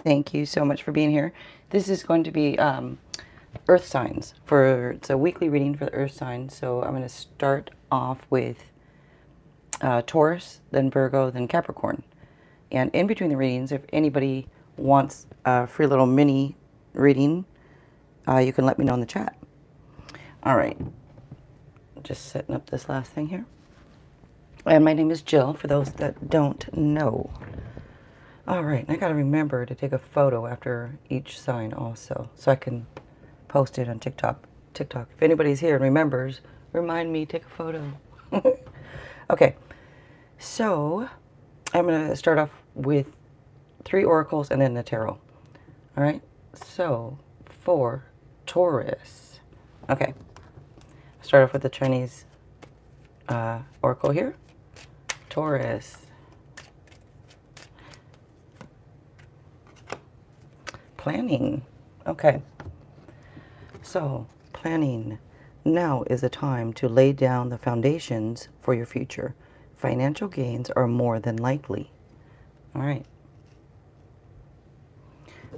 Thank you so much for being here. This is going to be Earth signs. It's a weekly reading for the Earth signs. So I'm going to start off with Taurus, then Virgo, then Capricorn. And in between the readings, if anybody wants a free little mini reading, you can let me know in the chat. All right. Just setting up this last thing here. And my name is Jill, for those that don't know. All right, and I got to remember to take a photo after each sign also, so I can post it on TikTok. If anybody's here and remembers, remind me, take a photo. Okay, so I'm going to start off with 3 oracles and then the tarot. All right, so for Taurus. Okay, start off with the Chinese oracle here. Taurus. Planning. Okay. So, planning. Now is the time to lay down the foundations for your future. Financial gains are more than likely. All right.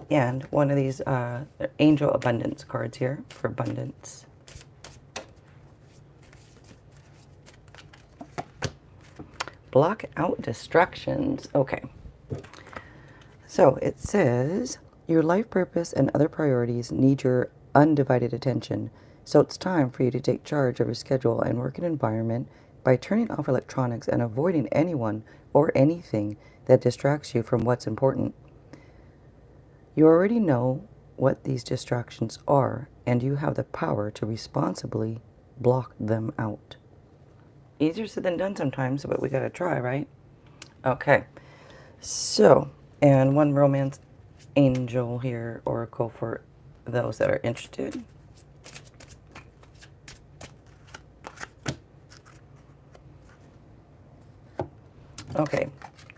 And one of these angel abundance cards here for abundance. Block out distractions. Okay. So it says, your life purpose and other priorities need your undivided attention. So it's time for you to take charge of your schedule and working environment by turning off electronics and avoiding anyone or anything that distracts you from what's important. You already know what these distractions are, and you have the power to responsibly block them out. Easier said than done sometimes, but we gotta try, right? Okay. So, and one romance angel here, oracle for those that are interested. Okay,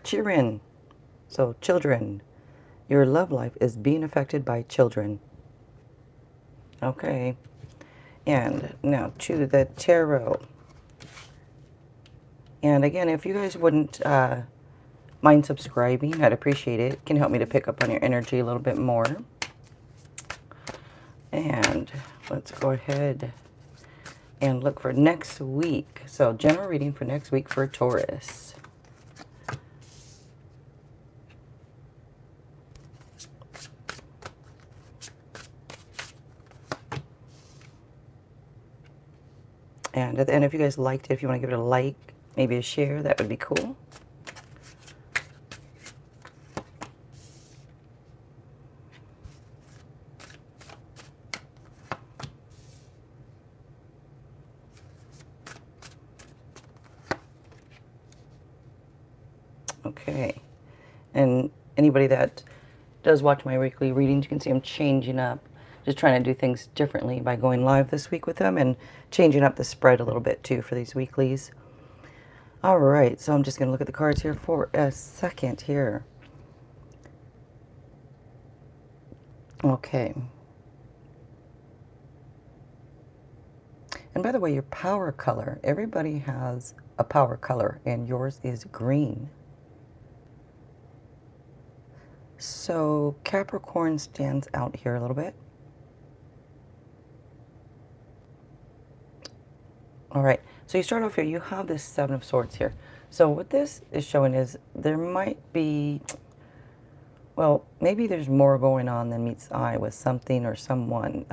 children. So children, your love life is being affected by children. Okay, and now to the tarot. And again, if you guys wouldn't mind subscribing, I'd appreciate it. It can help me to pick up on your energy a little bit more. And let's go ahead and look for next week. So general reading for next week for Taurus. And at the end, if you guys liked it, if you want to give it a like, maybe a share, that would be cool. Okay, and anybody that does watch my weekly readings, you can see I'm changing up, just trying to do things differently by going live this week with them and changing up the spread a little bit too for these weeklies. All right, so I'm just going to look at the cards here for a second here. Okay. And by the way, your power color, everybody has a power color, and yours is green. So Capricorn stands out here a little bit. All right, so you start off here, you have this 7 of Swords here. So what this is showing is there might be, well, maybe there's more going on than meets the eye with something or someone.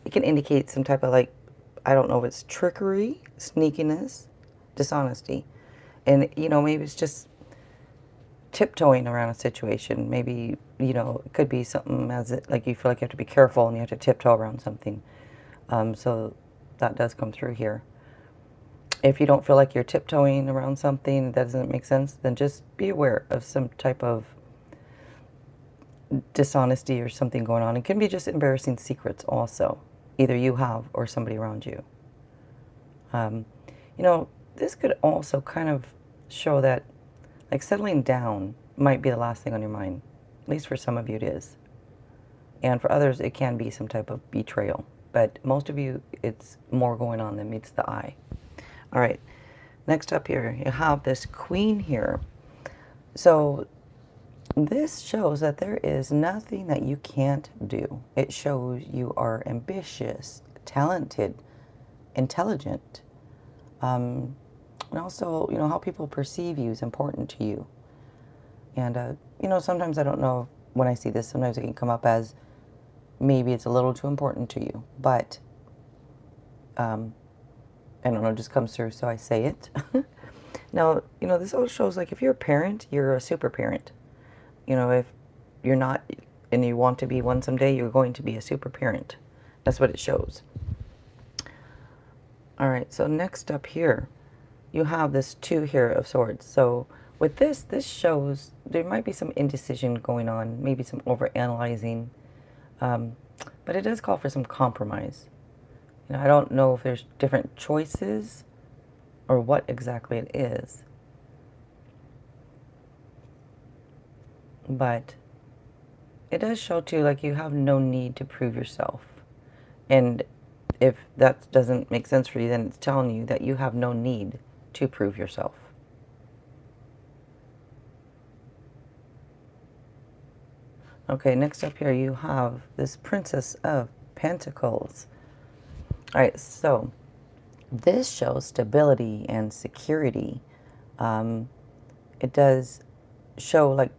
It can indicate some type of, like, I don't know if it's trickery, sneakiness, dishonesty. And, you know, maybe it's just tiptoeing around a situation. Maybe, you know, it could be something as it, like you feel like you have to be careful and you have to tiptoe around something. So that does come through here. If you don't feel like you're tiptoeing around something that doesn't make sense, then just be aware of some type of dishonesty or something going on. It can be just embarrassing secrets also, either you have or somebody around you. You know, this could also kind of show that, like, settling down might be the last thing on your mind. At least for some of you it is. And for others, it can be some type of betrayal. But most of you, it's more going on than meets the eye. All right, next up here, you have this Queen here. So this shows that there is nothing that you can't do. It shows you are ambitious, talented, intelligent. And also, you know, how people perceive you is important to you. And, you know, sometimes I don't know when I see this, sometimes it can come up as maybe it's a little too important to you. But, I don't know, it just comes through, so I say it. Now, you know, this also shows like if you're a parent, you're a super parent. You know, if you're not and you want to be one someday, you're going to be a super parent. That's what it shows. All right, so next up here, you have this 2 here of swords. So with this shows there might be some indecision going on, maybe some overanalyzing, but it does call for some compromise. You know, I don't know if there's different choices or what exactly it is, but it does show too like you have no need to prove yourself. And if that doesn't make sense for you, then it's telling you that you have no need to prove yourself. Okay, next up here you have this Princess of Pentacles. All right, so this shows stability and security. It does show like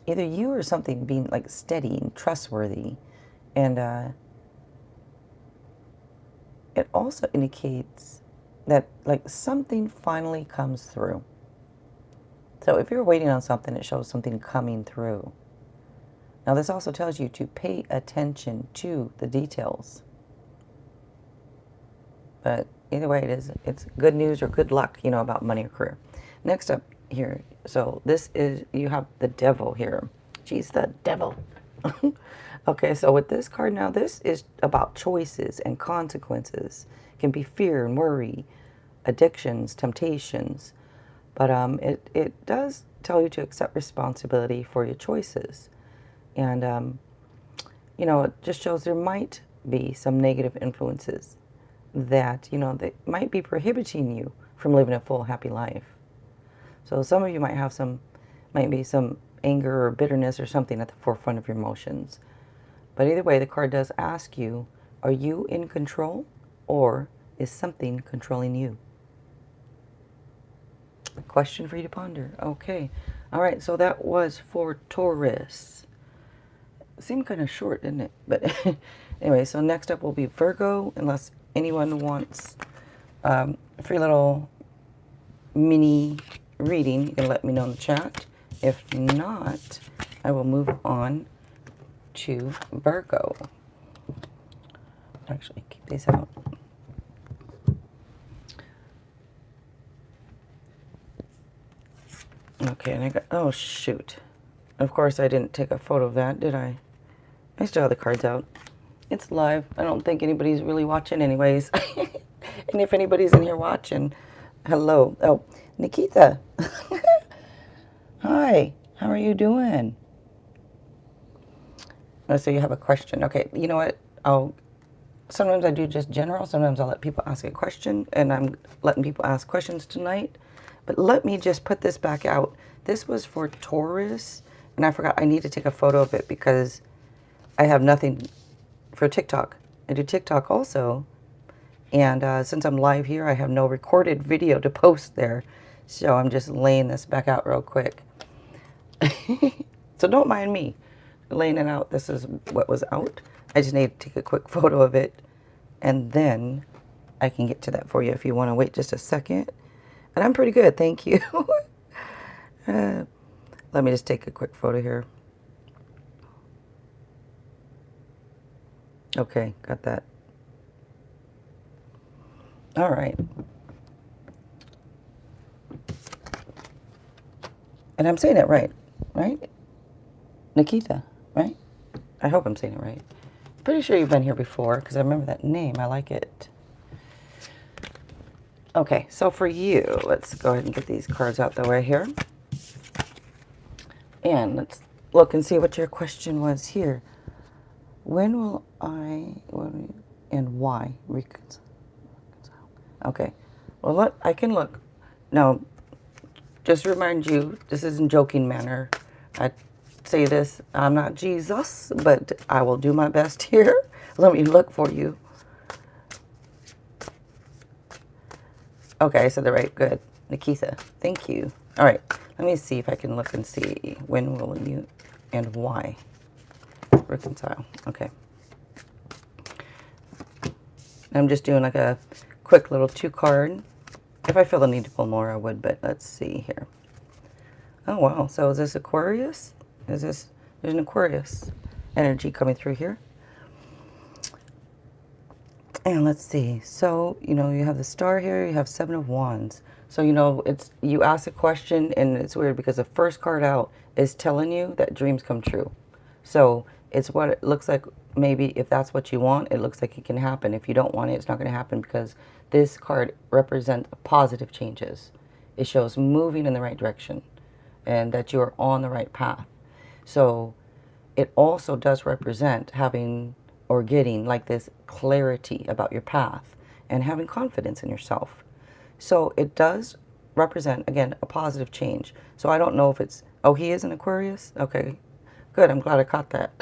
either you or something being like steady and trustworthy. And it also indicates that like something finally comes through. So if you're waiting on something, it shows something coming through. Now this also tells you to pay attention to the details. But either way, it's good news or good luck, you know, about money or career. Next up here, so this is, you have the devil here. She's the devil. Okay, so with this card now, this is about choices and consequences. It can be fear and worry, addictions, temptations. But it does tell you to accept responsibility for your choices. And, you know, it just shows there might be some negative influences that, you know, that might be prohibiting you from living a full, happy life. So some of you might be some anger or bitterness or something at the forefront of your emotions. But either way, the card does ask you, are you in control or is something controlling you? A question for you to ponder. Okay. All right, so that was for Taurus. Seemed kind of short, didn't it? But anyway, so next up will be Virgo, unless anyone wants a free little mini reading, you can let me know in the chat. If not, I will move on to Virgo. Actually, keep these out. Okay, and I got, oh shoot. Of course I didn't take a photo of that, did I? I still have the cards out. It's live. I don't think anybody's really watching anyways. And if anybody's in here watching, hello. Oh, Nikita. Hi, how are you doing? Oh, so you have a question. Okay, you know what? Sometimes I do just general. Sometimes I'll let people ask a question, and I'm letting people ask questions tonight. But let me just put this back out. This was for Taurus, and I forgot I need to take a photo of it because I have nothing for TikTok. I do TikTok also, and since I'm live here, I have no recorded video to post there. So I'm just laying this back out real quick. So don't mind me laying it out. This is what was out. I just need to take a quick photo of it, and then I can get to that for you if you want to wait just a second. And I'm pretty good, thank you. Let me just take a quick photo here. Okay, got that. All right. And I'm saying it right? Nikita, right? I hope I'm saying it right. Pretty sure you've been here before because I remember that name. I like it. Okay, so for you, let's go ahead and get these cards out the way here. And let's look and see what your question was here. When will I, and why reconcile? Okay, well, I can look. Now, just to remind you, this is in joking manner. I say this, I'm not Jesus, but I will do my best here. Let me look for you. Okay, I said the right. Good. Nikita, thank you. All right, let me see if I can look and see when will you and why reconcile. Okay. I'm just doing like a quick little 2-card. If I feel the need to pull more, I would, but let's see here. Oh, wow. So is this Aquarius? There's an Aquarius energy coming through here. And let's see. So, you know, you have the star here, you have 7 of Wands. So, you know, you ask a question and it's weird because the first card out is telling you that dreams come true. So it's what it looks like. Maybe if that's what you want, it looks like it can happen. If you don't want it, it's not going to happen because this card represents positive changes. It shows moving in the right direction and that you're on the right path. So it also does represent having or getting like this clarity about your path and having confidence in yourself. So it does represent, again, a positive change. So I don't know if it's, oh, he is an Aquarius? Okay, good. I'm glad I caught that.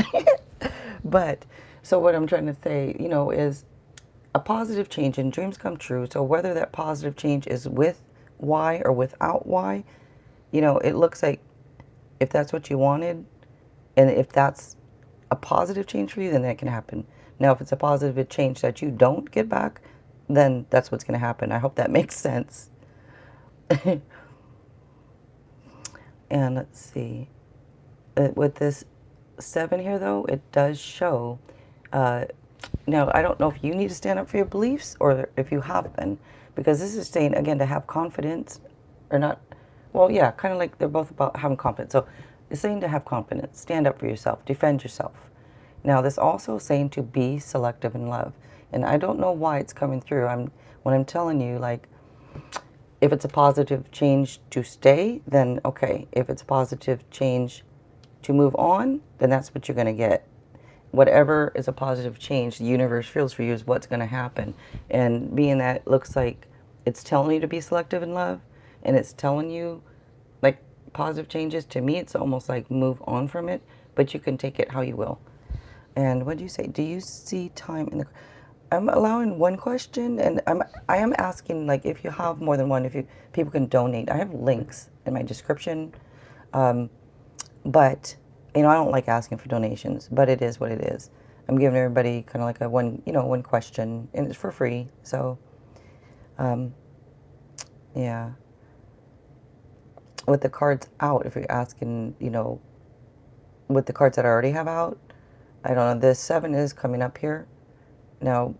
But so what I'm trying to say, you know, is a positive change and dreams come true. So whether that positive change is with Y or without Y, you know, it looks like if that's what you wanted and if that's a positive change for you, then that can happen. Now, if it's a positive change that you don't get back, then that's what's going to happen. I hope that makes sense. And let's see. With this 7 here, though, it does show. Now, I don't know if you need to stand up for your beliefs or if you have been, because this is saying, again, to have confidence or not. Well, yeah, kind of like they're both about having confidence. So it's saying to have confidence, stand up for yourself, defend yourself. Now, this also saying to be selective in love. And I don't know why it's coming through. When I'm telling you, like, if it's a positive change to stay, then okay. If it's a positive change to move on, then that's what you're going to get. Whatever is a positive change the universe feels for you is what's going to happen. And being that it looks like it's telling you to be selective in love, and it's telling you, like, positive changes, to me, it's almost like move on from it, but you can take it how you will. And what do you say? Do you see time in the... I'm allowing one question, and I am asking, like, if you have more than one, if people can donate. I have links in my description, but, you know, I don't like asking for donations, but it is what it is. I'm giving everybody kind of like one question, and it's for free, so, yeah. With the cards out, if you're asking, you know, with the cards that I already have out, I don't know, the 7 is coming up here. Now,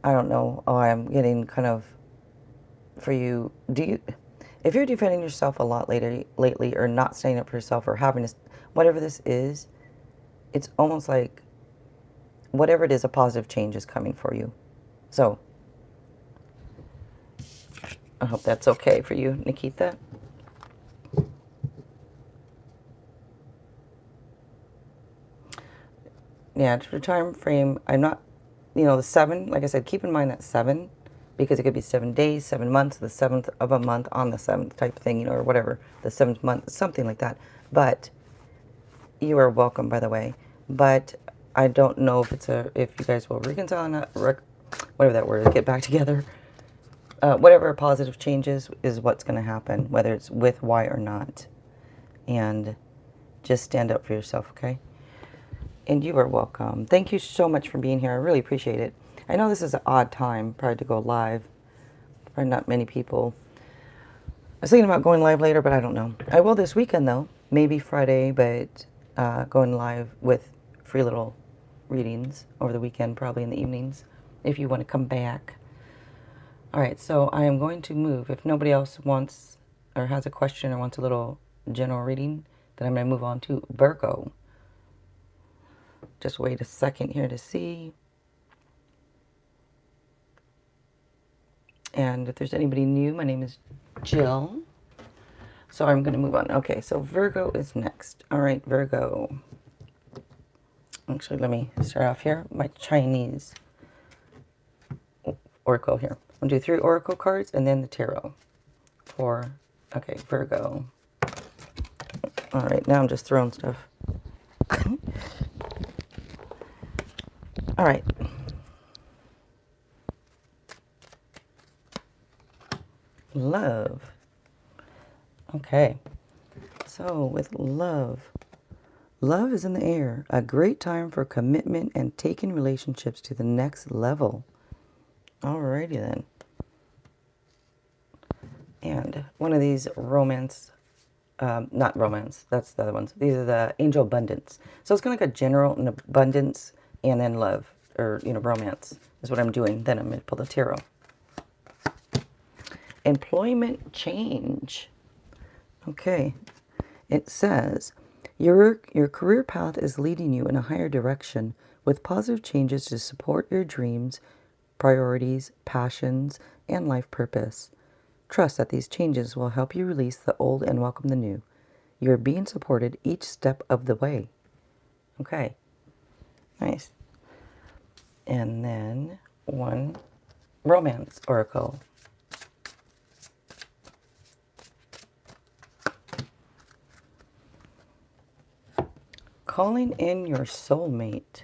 I don't know. Oh, I'm getting kind of, for you, if you're defending yourself a lot lately, or not standing up for yourself, or having this, whatever this is, it's almost like, whatever it is, a positive change is coming for you. So, I hope that's okay for you, Nikita. Yeah, for time frame, I'm not, you know, the 7, like I said, keep in mind that 7, because it could be 7 days, 7 months, the 7th of a month on the 7th type of thing, you know, or whatever, the 7th month, something like that. But you are welcome, by the way. But I don't know if if you guys will reconcile, whatever that word is, get back together. Whatever positive changes is what's going to happen, whether it's with Y or not. And just stand up for yourself, okay? And you are welcome. Thank you so much for being here. I really appreciate it. I know this is an odd time, probably to go live. Probably not many people. I was thinking about going live later, but I don't know. I will this weekend, though. Maybe Friday, but going live with free little readings over the weekend, probably in the evenings, if you want to come back. All right, so I am going to move. If nobody else wants or has a question or wants a little general reading, then I'm going to move on to Virgo. Just wait a second here to see. And if there's anybody new, my name is Jill. So I'm going to move on. Okay, so Virgo is next. All right, Virgo. Actually, let me start off here. My Chinese oracle here. I'll do 3 oracle cards and then the tarot for Okay, Virgo. All right, now I'm just throwing stuff. All right. Love. Okay. So with love. Love is in the air. A great time for commitment and taking relationships to the next level. Alrighty then. And one of these romance, not romance, that's the other ones. These are the angel abundance. So it's kind of like a general and abundance and then love, or, romance is what I'm doing. Then I'm going to pull the tarot. Employment change. Okay. It says, your career path is leading you in a higher direction with positive changes to support your dreams, priorities, passions, and life purpose. Trust that these changes will help you release the old and welcome the new. You're being supported each step of the way. Okay. Nice. And then one romance oracle. Calling in your soulmate.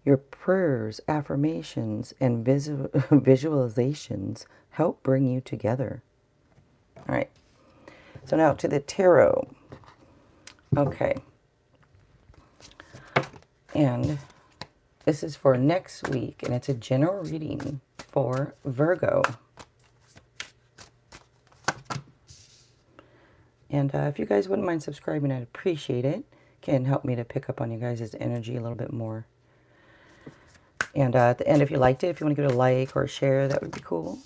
Your prayers, affirmations, and visualizations help bring you together. All right. So now to the tarot. Okay. And this is for next week, and it's a general reading for Virgo. And if you guys wouldn't mind subscribing, I'd appreciate it. Can help me to pick up on you guys' energy a little bit more. And at the end, if you liked it, if you want to give it a like or a share, that would be cool.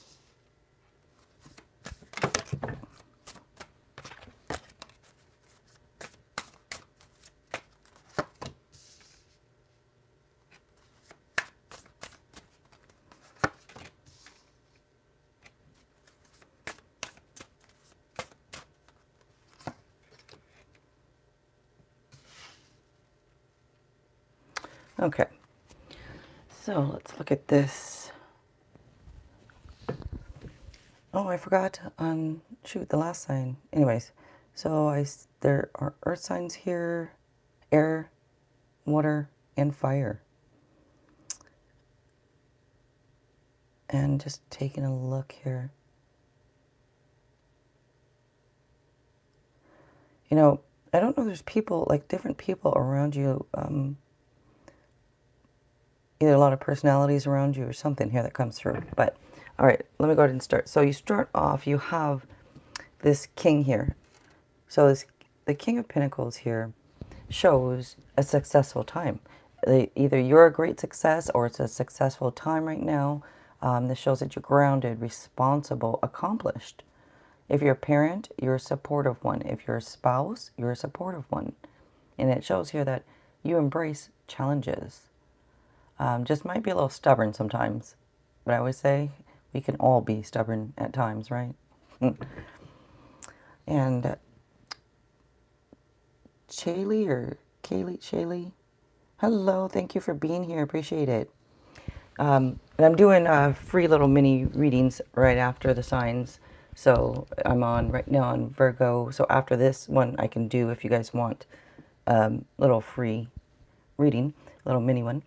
Okay. So let's look at this. Oh, I forgot on, shoot, the last sign. Anyways, so there are earth signs here, air, water, and fire. And just taking a look here. You know, I don't know, there's people, like different people around you, either a lot of personalities around you or something here that comes through. But, all right, let me go ahead and start. So you start off, you have this king here. So the King of Pentacles here shows a successful time. Either you're a great success or it's a successful time right now. This shows that you're grounded, responsible, accomplished. If you're a parent, you're a supportive one. If you're a spouse, you're a supportive one. And it shows here that you embrace challenges. Just might be a little stubborn sometimes. But I always say we can all be stubborn at times, right? And Shaylee, hello, thank you for being here, appreciate it. And I'm doing free little mini readings right after the signs. So I'm on right now on Virgo. So after this one, I can do, if you guys want, little free reading, little mini one.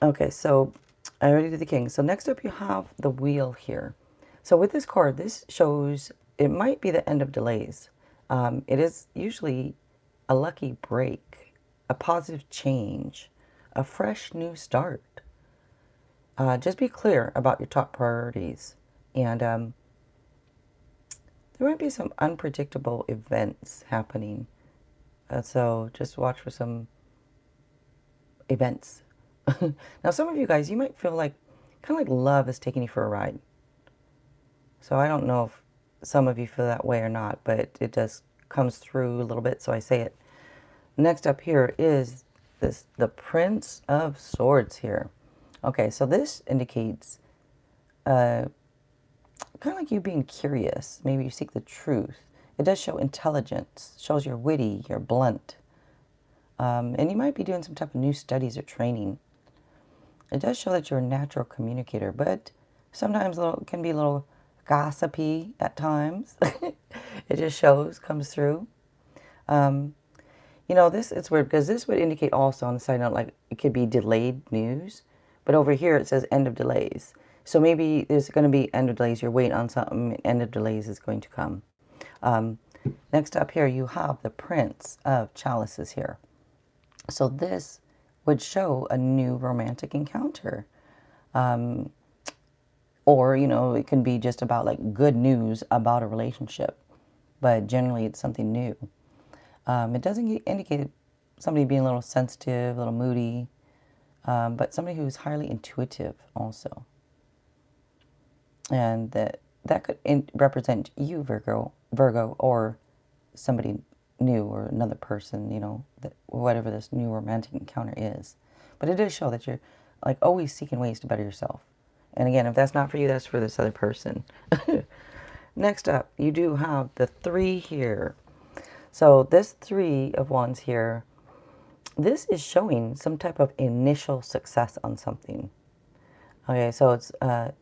Okay, so I already did the king. So next up you have the wheel here. So with this card, this shows it might be the end of delays. It is usually a lucky break, a positive change, a fresh new start. Just be clear about your top priorities. And there might be some unpredictable events happening. So just watch for some events. Now, some of you guys, you might feel like, kind of like love is taking you for a ride. So I don't know if some of you feel that way or not, but it just comes through a little bit, so I say it. Next up here is the Prince of Swords here. Okay, so this indicates kind of like you being curious. Maybe you seek the truth. It does show intelligence, shows you're witty, you're blunt. And you might be doing some type of new studies or training. It does show that you're a natural communicator, but sometimes it can be a little gossipy at times. It just shows, comes through. You know, this, it's weird because this would indicate also on the side note, like it could be delayed news, but over here it says end of delays. So maybe there's going to be end of delays. You're waiting on something, end of delays is going to come. Um, Next up here, you have the Prince of Chalices here. So this would show a new romantic encounter. Or, you know, it can be just about like good news about a relationship, but generally it's something new. It doesn't indicate somebody being a little sensitive, a little moody, but somebody who's highly intuitive also. And that could represent you, Virgo, or somebody new or another person, you know, whatever this new romantic encounter is. But it does show that you're like always seeking ways to better yourself. And again, if that's not for you, that's for this other person. Next up, you do have the 3 here. So this 3 of Wands here, this is showing some type of initial success on something. Okay, so it's,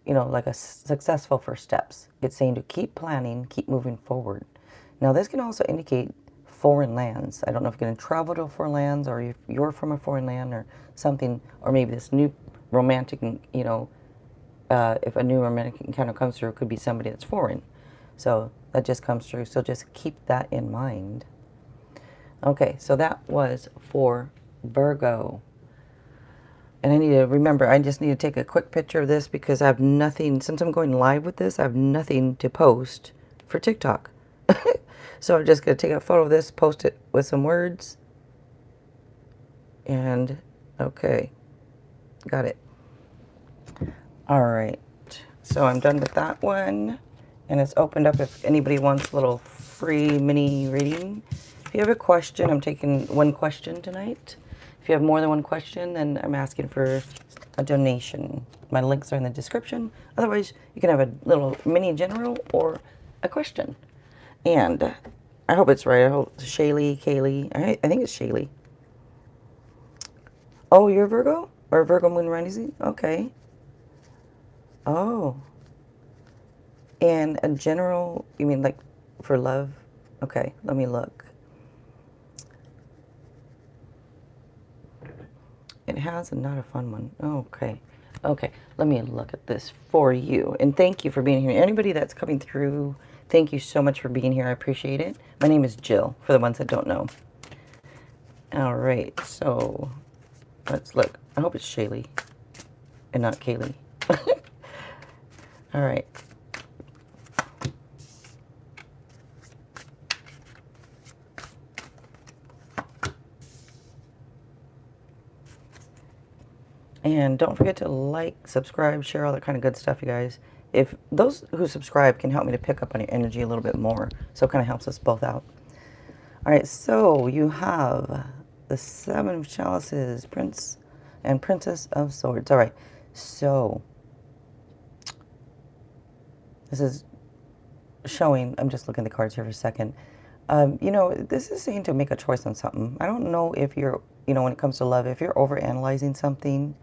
you know, like a successful first steps. It's saying to keep planning, keep moving forward. Now, this can also indicate foreign lands. I don't know if you're going to travel to foreign lands or if you're from a foreign land or something, or maybe this new romantic, you know, if a new romantic encounter comes through, it could be somebody that's foreign. So that just comes through. So just keep that in mind. Okay, so that was for Virgo. And I need to remember, I just need to take a quick picture of this because I have nothing, since I'm going live with this, I have nothing to post for TikTok. So I'm just going to take a photo of this, post it with some words. And, okay, got it. All right, so I'm done with that one. And it's opened up if anybody wants a little free mini reading. If you have a question, I'm taking one question tonight. If you have more than one question, then I'm asking for a donation. My links are in the description. Otherwise, you can have a little mini general or a question. And I hope it's right. I hope it's Kaylee. I think it's Shaylee. Oh, you're Virgo? Or Virgo Moon Rising? Okay. Oh. And a general, you mean like for love? Okay, let me look. It has not a fun one. Okay. Okay, let me look at this for you. And thank you for being here. Anybody that's coming through, thank you so much for being here. I appreciate it. My name is Jill, for the ones that don't know. All right, so let's look. I hope it's Shaylee and not Kaylee. All right. And don't forget to like, subscribe, share, all that kind of good stuff, you guys. If those who subscribe can help me to pick up on your energy a little bit more. So it kind of helps us both out. All right, so you have the 7 of Chalices, Prince and Princess of Swords. All right, so this is showing, I'm just looking at the cards here for a second. You know, this is saying to make a choice on something. I don't know if you're, you know, when it comes to love, if you're overanalyzing something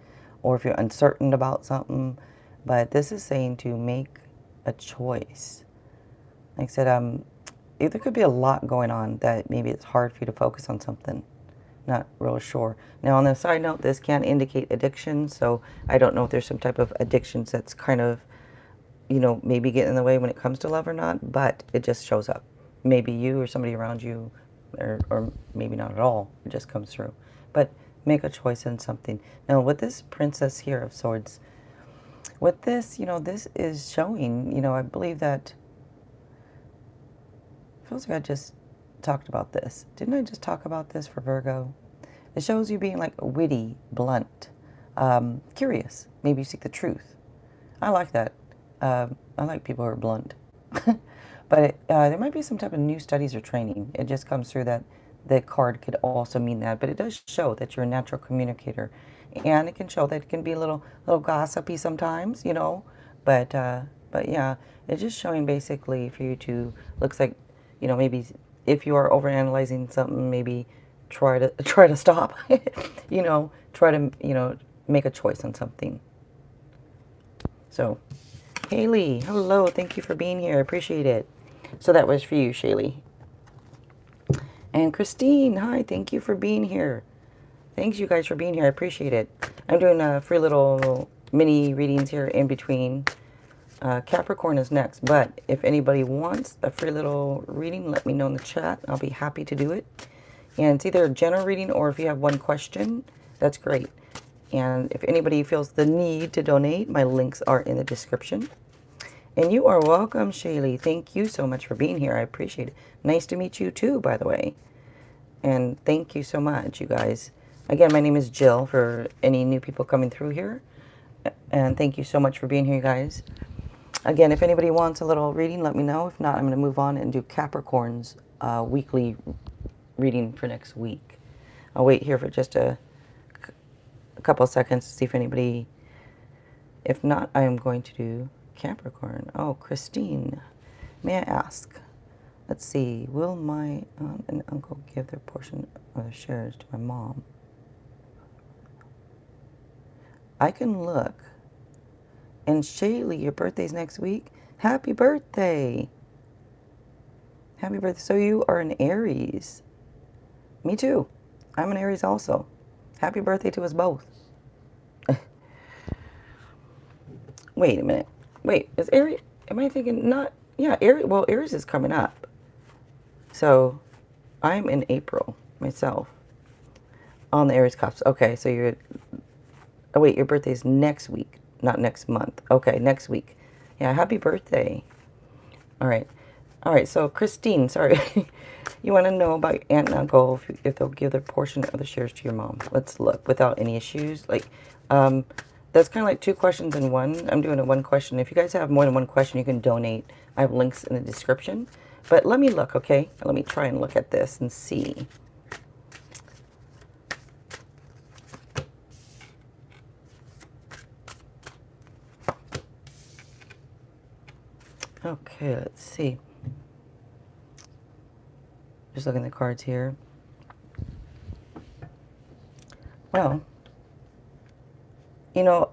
or if you're uncertain about something, but this is saying to make a choice. Like I said, there could be a lot going on that maybe it's hard for you to focus on something. Not real sure. Now, on the side note, this can indicate addiction, so I don't know if there's some type of addictions that's kind of, you know, maybe get in the way when it comes to love or not, but it just shows up. Maybe you or somebody around you, or maybe not at all, it just comes through. But make a choice in something. Now, with this Princess here of Swords, with this, you know, this is showing, you know, I believe that, feels like I just talked about this. Didn't I just talk about this for Virgo? It shows you being like witty, blunt, curious. Maybe you seek the truth. I like that. I like people who are blunt. But there might be some type of new studies or training. It just comes through that the card could also mean that. But it does show that you're a natural communicator. And it can show that it can be a little gossipy sometimes, you know. But yeah, it's just showing basically for you to, looks like, you know, maybe if you are overanalyzing something, maybe try to stop, you know, try to, you know, make a choice on something. So Haley, hello. Thank you for being here. I appreciate it. So that was for you, Shaylee. And Christine, hi. Thank you for being here. Thanks, you guys, for being here. I appreciate it. I'm doing free little mini readings here in between. Capricorn is next, but if anybody wants a free little reading, let me know in the chat. I'll be happy to do it. And it's either a general reading or if you have one question, that's great. And if anybody feels the need to donate, my links are in the description. And you are welcome, Shaylee. Thank you so much for being here. I appreciate it. Nice to meet you too, by the way. And thank you so much, you guys. Again, my name is Jill for any new people coming through here. And thank you so much for being here, you guys. Again, if anybody wants a little reading, let me know. If not, I'm going to move on and do Capricorn's weekly reading for next week. I'll wait here for just a couple of seconds to see if anybody... If not, I am going to do Capricorn. Oh, Christine. May I ask? Let's see. Will my aunt and uncle give their portion of their shares to my mom? I can look. And Shaylee, your birthday's next week. Happy birthday. Happy birthday. So you are an Aries. Me too. I'm an Aries also. Happy birthday to us both. Wait a minute. Wait, is Aries... Am I thinking not... Yeah, Aries... Well, Aries is coming up. So, I'm in April myself. On the Aries cusp. Okay, so you're... Oh, wait, your birthday's next week. Not next month. Okay, next week. Yeah, happy birthday. All right. All right, so Christine, sorry. You want to know about your aunt and uncle, if they'll give their portion of the shares to your mom. Let's look without any issues. Like, that's kind of like two questions in one. I'm doing a one question. If you guys have more than one question, you can donate. I have links in the description. But let me look, okay? Let me try and look at this and see. Okay, let's see. Just looking at the cards here. Well, you know,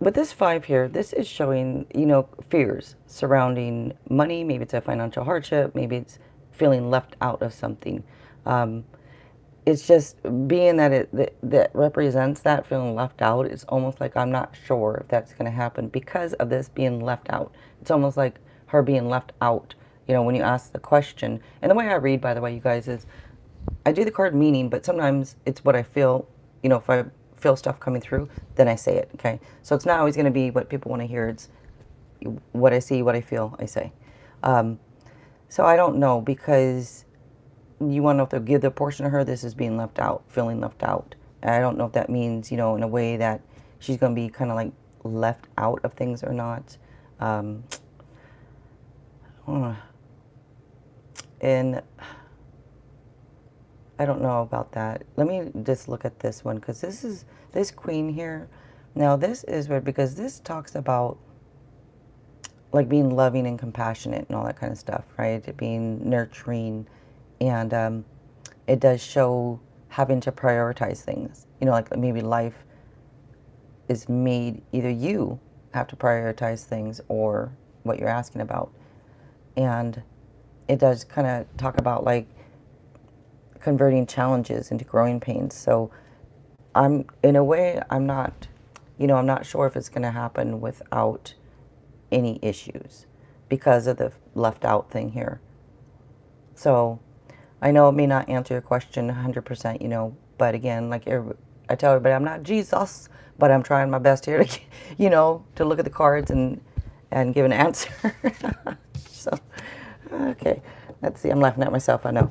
with this 5 here, this is showing, you know, fears surrounding money. Maybe it's a financial hardship. Maybe it's feeling left out of something. It's just being that that represents that feeling left out. It's almost like I'm not sure if that's going to happen because of this being left out. It's almost like her being left out, you know, when you ask the question. And the way I read, by the way, you guys, is I do the card meaning, but sometimes it's what I feel, you know, if I feel stuff coming through, then I say it, okay? So it's not always going to be what people want to hear. It's what I see, what I feel, I say. So I don't know, because you want to know if they'll give the portion of her, this is being left out, feeling left out. And I don't know if that means, you know, in a way that she's going to be kind of like left out of things or not. And I don't know about that. Let me just look at this one, because this queen here. Now this is weird, because this talks about like being loving and compassionate and all that kind of stuff, right? Being nurturing, and it does show having to prioritize things. You know, like maybe life is made, either you have to prioritize things or what you're asking about. And it does kind of talk about like converting challenges into growing pains. So I'm, in a way, I'm not, you know, I'm not sure if it's going to happen without any issues because of the left out thing here. So I know it may not answer your question 100%, you know, but again, like I tell everybody, I'm not Jesus, but I'm trying my best here to, you know, to look at the cards and give an answer. So, okay, let's see. I'm laughing at myself, I know.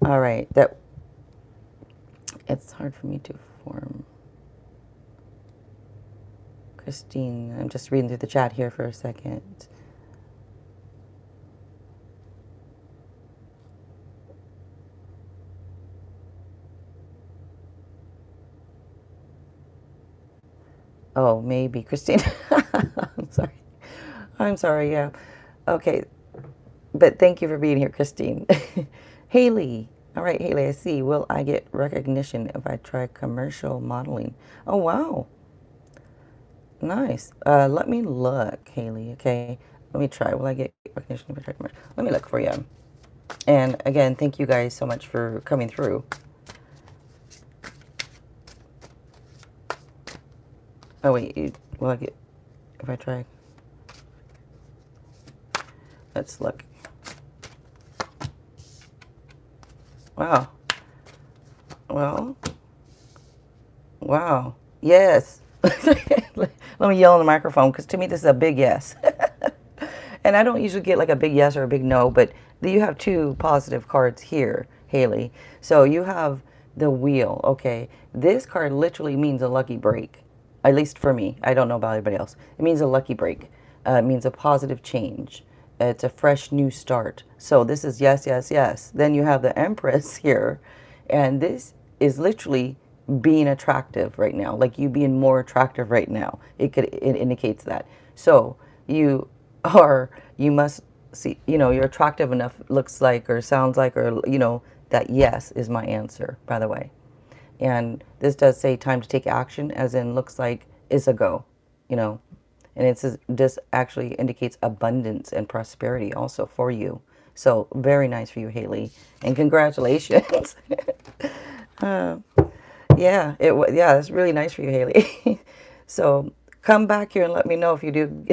All right, it's hard for me to form. Christine, I'm just reading through the chat here for a second. Oh, maybe Christine. I'm sorry. I'm sorry, yeah. Okay, but thank you for being here, Christine. Haley. All right, Haley, I see. Will I get recognition if I try commercial modeling? Oh, wow. Nice. Let me look, Haley. Okay. Let me try. Will I get recognition if I try to merge? Let me look for you. And again, thank you guys so much for coming through. Oh wait, will I get if I try? Let's look. Wow. Well. Wow. Yes. Let me yell in the microphone because to me this is a big yes. And I don't usually get like a big yes or a big no, but you have two positive cards here, Haley. So you have the wheel. Okay. This card literally means a lucky break. At least for me. I don't know about anybody else. It means a lucky break. It means a positive change. It's a fresh new start. So this is yes, yes, yes. Then you have the Empress here. And this is literally being attractive right now. Like you being more attractive right now. It indicates that. So you must see, you're attractive enough, looks like, or sounds like, or, that yes is my answer, by the way. And this does say time to take action, as in looks like is a go, you know. And it says this actually indicates abundance and prosperity also for you. So very nice for you, Haley, and congratulations. uh, yeah, that's really nice for you, Haley. So come back here and let me know if you do.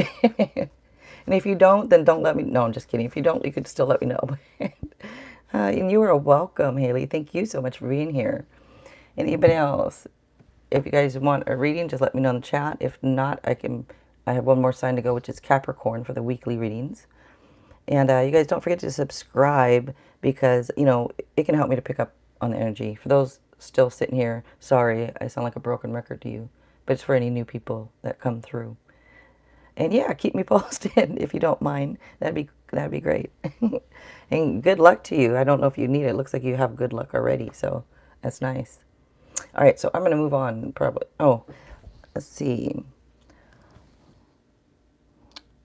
And if you don't, then don't let me. No, I'm just kidding. If you don't, you could still let me know. And you are welcome, Haley. Thank you so much for being here. Anybody else? If you guys want a reading, just let me know in the chat. If not, I have one more sign to go, which is Capricorn for the weekly readings. And you guys don't forget to subscribe because, it can help me to pick up on the energy. For those still sitting here, sorry, I sound like a broken record to you. But it's for any new people that come through. And yeah, keep me posted if you don't mind. That'd be great. And good luck to you. I don't know if you need it. It looks like you have good luck already, so that's nice. All right, so I'm going to move on probably. Oh, let's see.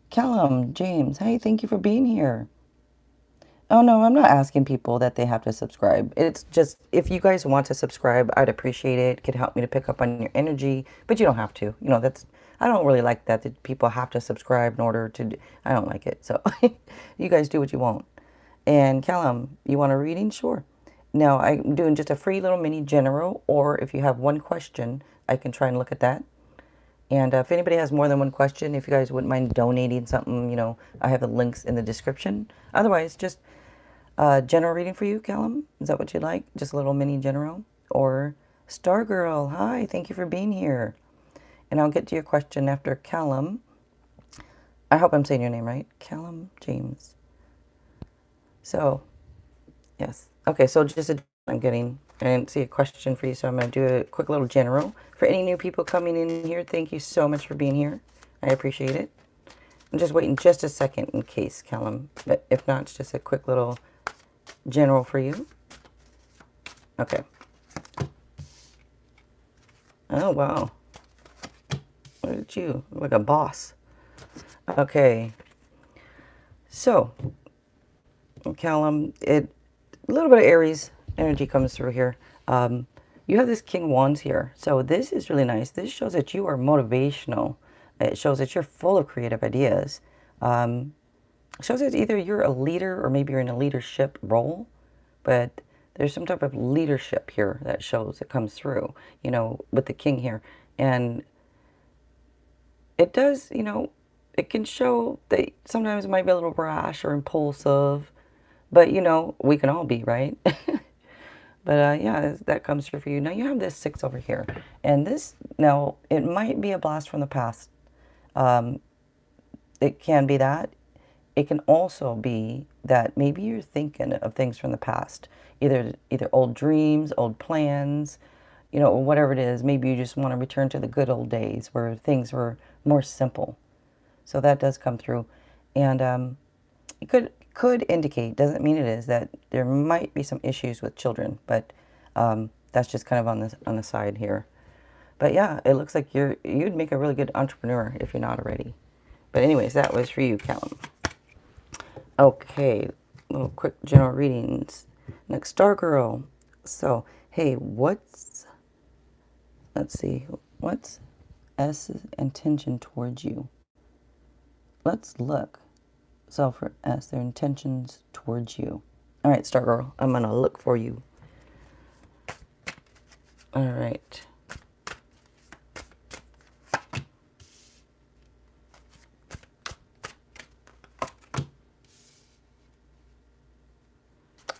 Callum, James, hey, thank you for being here. Oh, no, I'm not asking people that they have to subscribe. It's just, if you guys want to subscribe, I'd appreciate it. It could help me to pick up on your energy, but you don't have to. I don't really like that people have to subscribe in order to I don't like it. So you guys do what you want. And Callum, you want a reading? Sure. Now, I'm doing just a free little mini general, or if you have one question, I can try and look at that. And if anybody has more than one question, if you guys wouldn't mind donating something, I have the links in the description. Otherwise, just general reading for you, Callum. Is that what you'd like? Just a little mini general? Or Stargirl, hi, thank you for being here. And I'll get to your question after Callum. I hope I'm saying your name right. Callum James. So, yes. Okay, so just I'm getting, I didn't see a question for you, so I'm going to do a quick little general. For any new people coming in here, thank you so much for being here. I appreciate it. I'm just waiting just a second in case, Callum. But if not, it's just a quick little general for you. Okay. Oh, wow. Look at you. Like a boss. Okay. So, Callum, a little bit of Aries energy comes through here. You have this King of Wands here. So this is really nice. This shows that you are motivational. It shows that you're full of creative ideas. It shows that either you're a leader or maybe you're in a leadership role. But there's some type of leadership here that shows it comes through, with the King here. And it does, it can show that sometimes it might be a little rash or impulsive. But, we can all be, right? But, yeah, that comes through for you. Now, you have this 6 over here. And this, now, it might be a blast from the past. It can be that. It can also be that maybe you're thinking of things from the past. Either old dreams, old plans, whatever it is. Maybe you just want to return to the good old days where things were more simple. So that does come through. And it could indicate, doesn't mean it is, that there might be some issues with children, but that's just kind of on the side here. But yeah, it looks like you'd make a really good entrepreneur if you're not already. But anyways, that was for you, Callum. Okay, little quick general readings. Next, Stargirl. So, hey, let's see, what's S's intention towards you? Let's look. So for S, their intentions towards you. All right, Star Girl, I'm going to look for you. All right.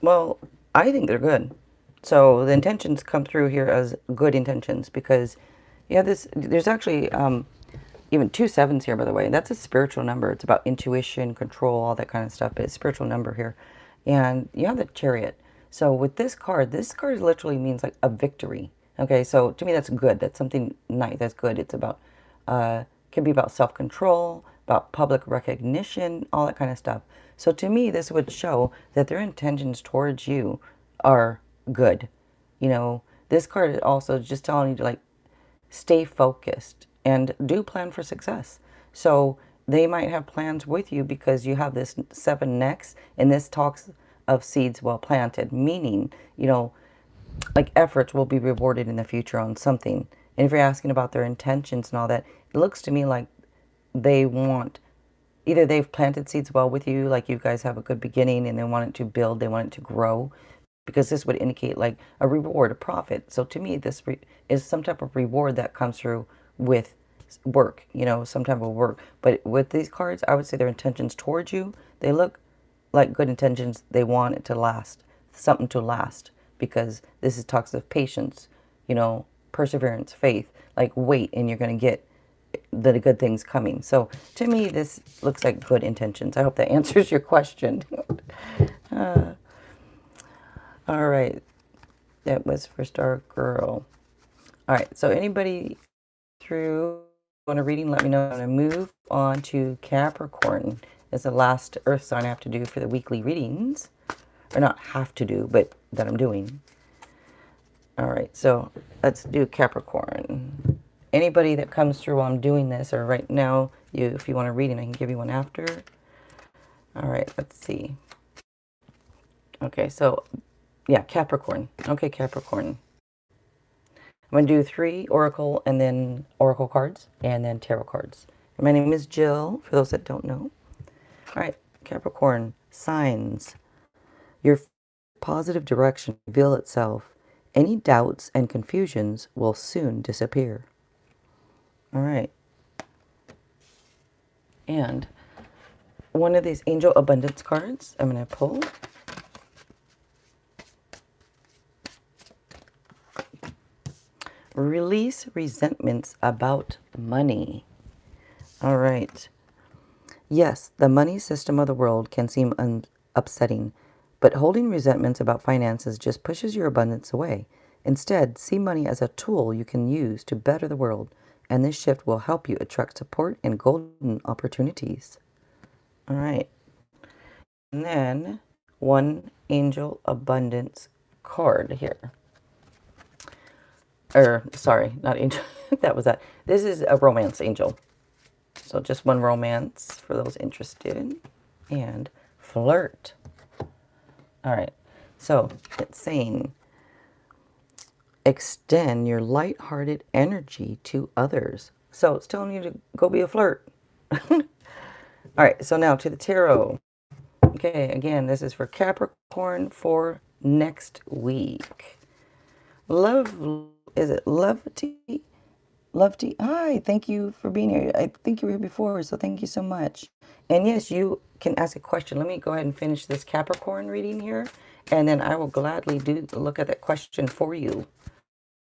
Well, I think they're good. So the intentions come through here as good intentions because you have this, there's actually even 2 sevens here, by the way. That's a spiritual number. It's about intuition, control, all that kind of stuff. But it's a spiritual number here. And you have the Chariot. So with this card literally means like a victory. Okay, so to me that's good. That's something nice. That's good. It's about, can be about self-control, about public recognition, all that kind of stuff. So to me, this would show that their intentions towards you are good. You know, this card is also just telling you to like stay focused and do plan for success. So they might have plans with you because you have this 7 necks, and this talks of seeds well planted, meaning, you know, like efforts will be rewarded in the future on something. And if you're asking about their intentions and all that, it looks to me like they want, either they've planted seeds well with you, like you guys have a good beginning and they want it to build, they want it to grow, because this would indicate like a reward, a profit. So to me, this is some type of reward that comes through with work, you know, some type of work. But with these cards, I would say their intentions towards you, they look like good intentions. They want it to last, something to last, because this is talks of patience, you know, perseverance, faith, like wait and you're going to get the good things coming. So to me, this looks like good intentions. I hope that answers your question. All right. That was for Star Girl. All right. So anybody through want a reading, let me know. I'm going to move on to Capricorn. It's the last earth sign I have to do for the weekly readings. Or not have to do, but that I'm doing. All right. So let's do Capricorn. Anybody that comes through while I'm doing this, or right now, if you want a reading, I can give you one after. All right. Let's see. Okay. So yeah, Capricorn. Okay, Capricorn. I'm going to do 3 oracle and then oracle cards and then tarot cards. My name is Jill, for those that don't know. All right, Capricorn, signs. Your positive direction will reveal itself. Any doubts and confusions will soon disappear. All right. And one of these angel abundance cards I'm going to pull. Release resentments about money. All right. Yes, the money system of the world can seem upsetting, but holding resentments about finances just pushes your abundance away. Instead, see money as a tool you can use to better the world, and this shift will help you attract support and golden opportunities. All right. And then one angel abundance card here. Or, sorry, not angel. That was that. This is a romance angel. So just one romance for those interested. And flirt. All right. So it's saying, extend your lighthearted energy to others. So it's telling you to go be a flirt. All right. So now to the tarot. Okay. Again, this is for Capricorn for next week. Love. Is it Lovety? Lovety. Hi, thank you for being here. I think you were here before, so thank you so much. And yes, you can ask a question. Let me go ahead and finish this Capricorn reading here, and then I will gladly look at that question for you.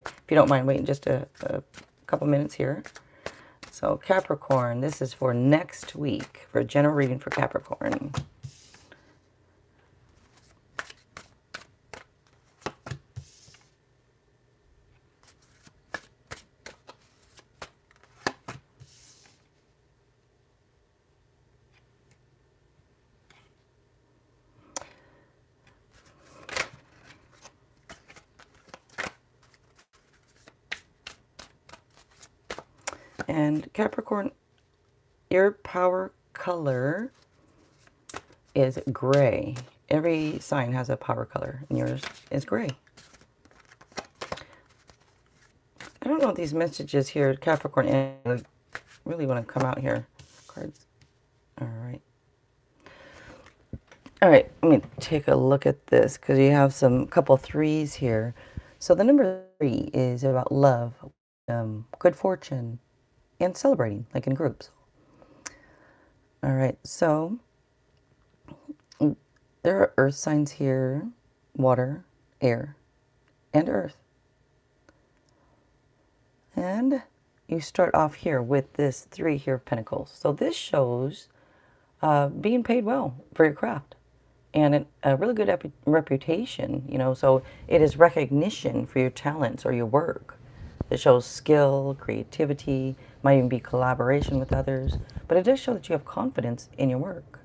If you don't mind waiting just a couple minutes here. So Capricorn, this is for next week, for a general reading for Capricorn. And Capricorn, your power color is gray. Every sign has a power color, and yours is gray. I don't know what these messages here, Capricorn, I really want to come out here. Cards. All right. All right, let me take a look at this because you have some couple threes here. So the number 3 is about love, good fortune, and celebrating, like in groups. All right, so there are earth signs here, water, air, and earth. And you start off here with this 3 here of Pentacles. So this shows being paid well for your craft and a really good reputation, you know, so it is recognition for your talents or your work. It shows skill, creativity, might even be collaboration with others, but it does show that you have confidence in your work.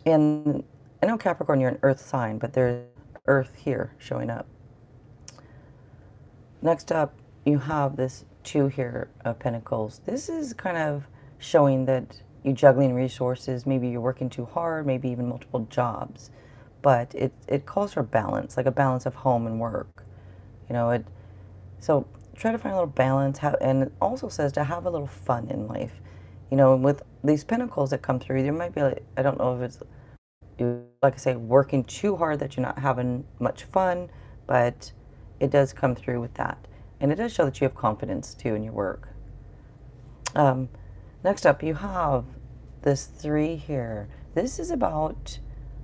And I know Capricorn, you're an earth sign, but there's earth here showing up. Next up, you have this 2 here of Pentacles. This is kind of showing that you're juggling resources. Maybe you're working too hard, maybe even multiple jobs. But it calls for balance, like a balance of home and work. You know, so try to find a little balance, and it also says to have a little fun in life. You know, with these Pentacles that come through, there might be, like, I don't know if it's, like I say, working too hard that you're not having much fun, but it does come through with that. And it does show that you have confidence, too, in your work. Next up, you have this 3 here. This is about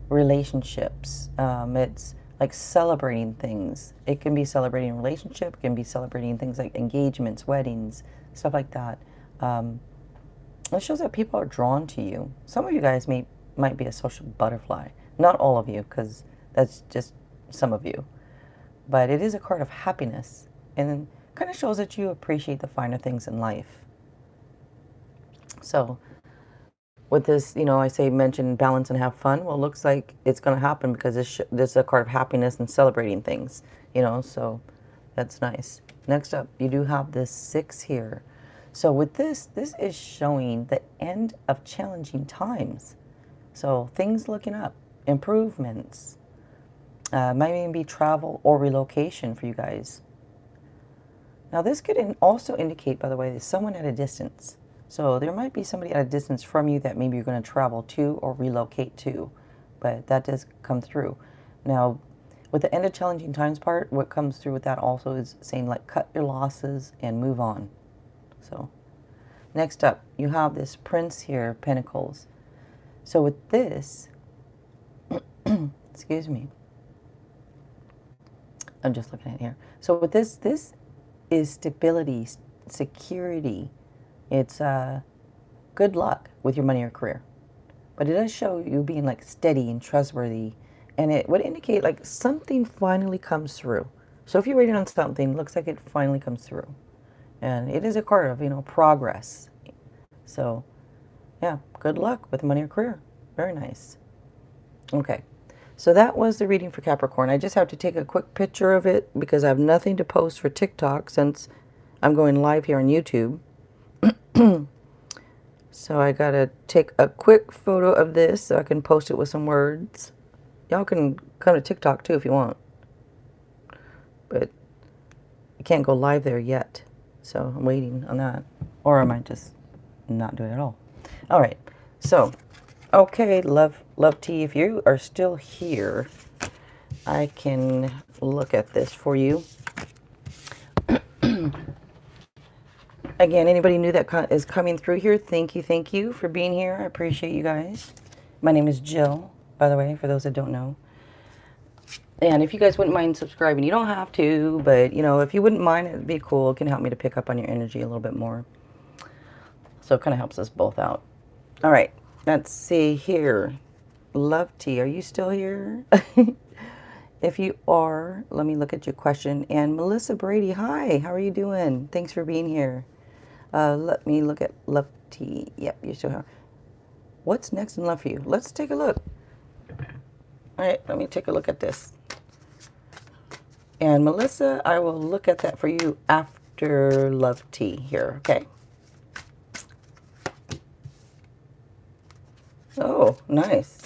relationships. It's like celebrating things. It can be celebrating a relationship. It can be celebrating things like engagements, weddings, stuff like that. It shows that people are drawn to you. Some of you guys might be a social butterfly. Not all of you, because that's just some of you. But it is a card of happiness, and kind of shows that you appreciate the finer things in life. So with this, you know, I say mention balance and have fun. Well, it looks like it's going to happen because this is a card of happiness and celebrating things, you know, so that's nice. Next up, you do have this 6 here. So with this is showing the end of challenging times. So things looking up, improvements, might even be travel or relocation for you guys. Now this could also indicate, by the way, that someone at a distance. So there might be somebody at a distance from you that maybe you're going to travel to or relocate to, but that does come through. Now, with the end of challenging times part, what comes through with that also is saying, like, cut your losses and move on. So next up, you have this Prince here, Pentacles. So with this, excuse me, I'm just looking at it here. So with this is stability, security. It's good luck with your money or career. But it does show you being, like, steady and trustworthy. And it would indicate, like, something finally comes through. So if you're waiting on something, it looks like it finally comes through. And it is a card of, you know, progress. So, yeah, good luck with money or career. Very nice. Okay. So that was the reading for Capricorn. I just have to take a quick picture of it because I have nothing to post for TikTok since I'm going live here on YouTube. So I gotta take a quick photo of this so I can post it with some words. Y'all can come to TikTok too if you want, but I can't go live there yet, so I'm waiting on that, or I might just not do it at all. All right, so okay, love tea, if you are still here, I can look at this for you. Again, anybody new that is coming through here, thank you for being here. I appreciate you guys. My name is Jill, by the way, for those that don't know. And if you guys wouldn't mind subscribing, you don't have to, but, you know, if you wouldn't mind, it'd be cool. It can help me to pick up on your energy a little bit more. So it kind of helps us both out. All right, let's see here. Love tea, are you still here? If you are, let me look at your question. And Melissa Brady, hi, how are you doing? Thanks for being here. Let me look at love tea. Yep, you're still here. What's next in love for you? Let's take a look. All right, let me take a look at this. And Melissa, I will look at that for you after love tea here, okay? Oh, nice.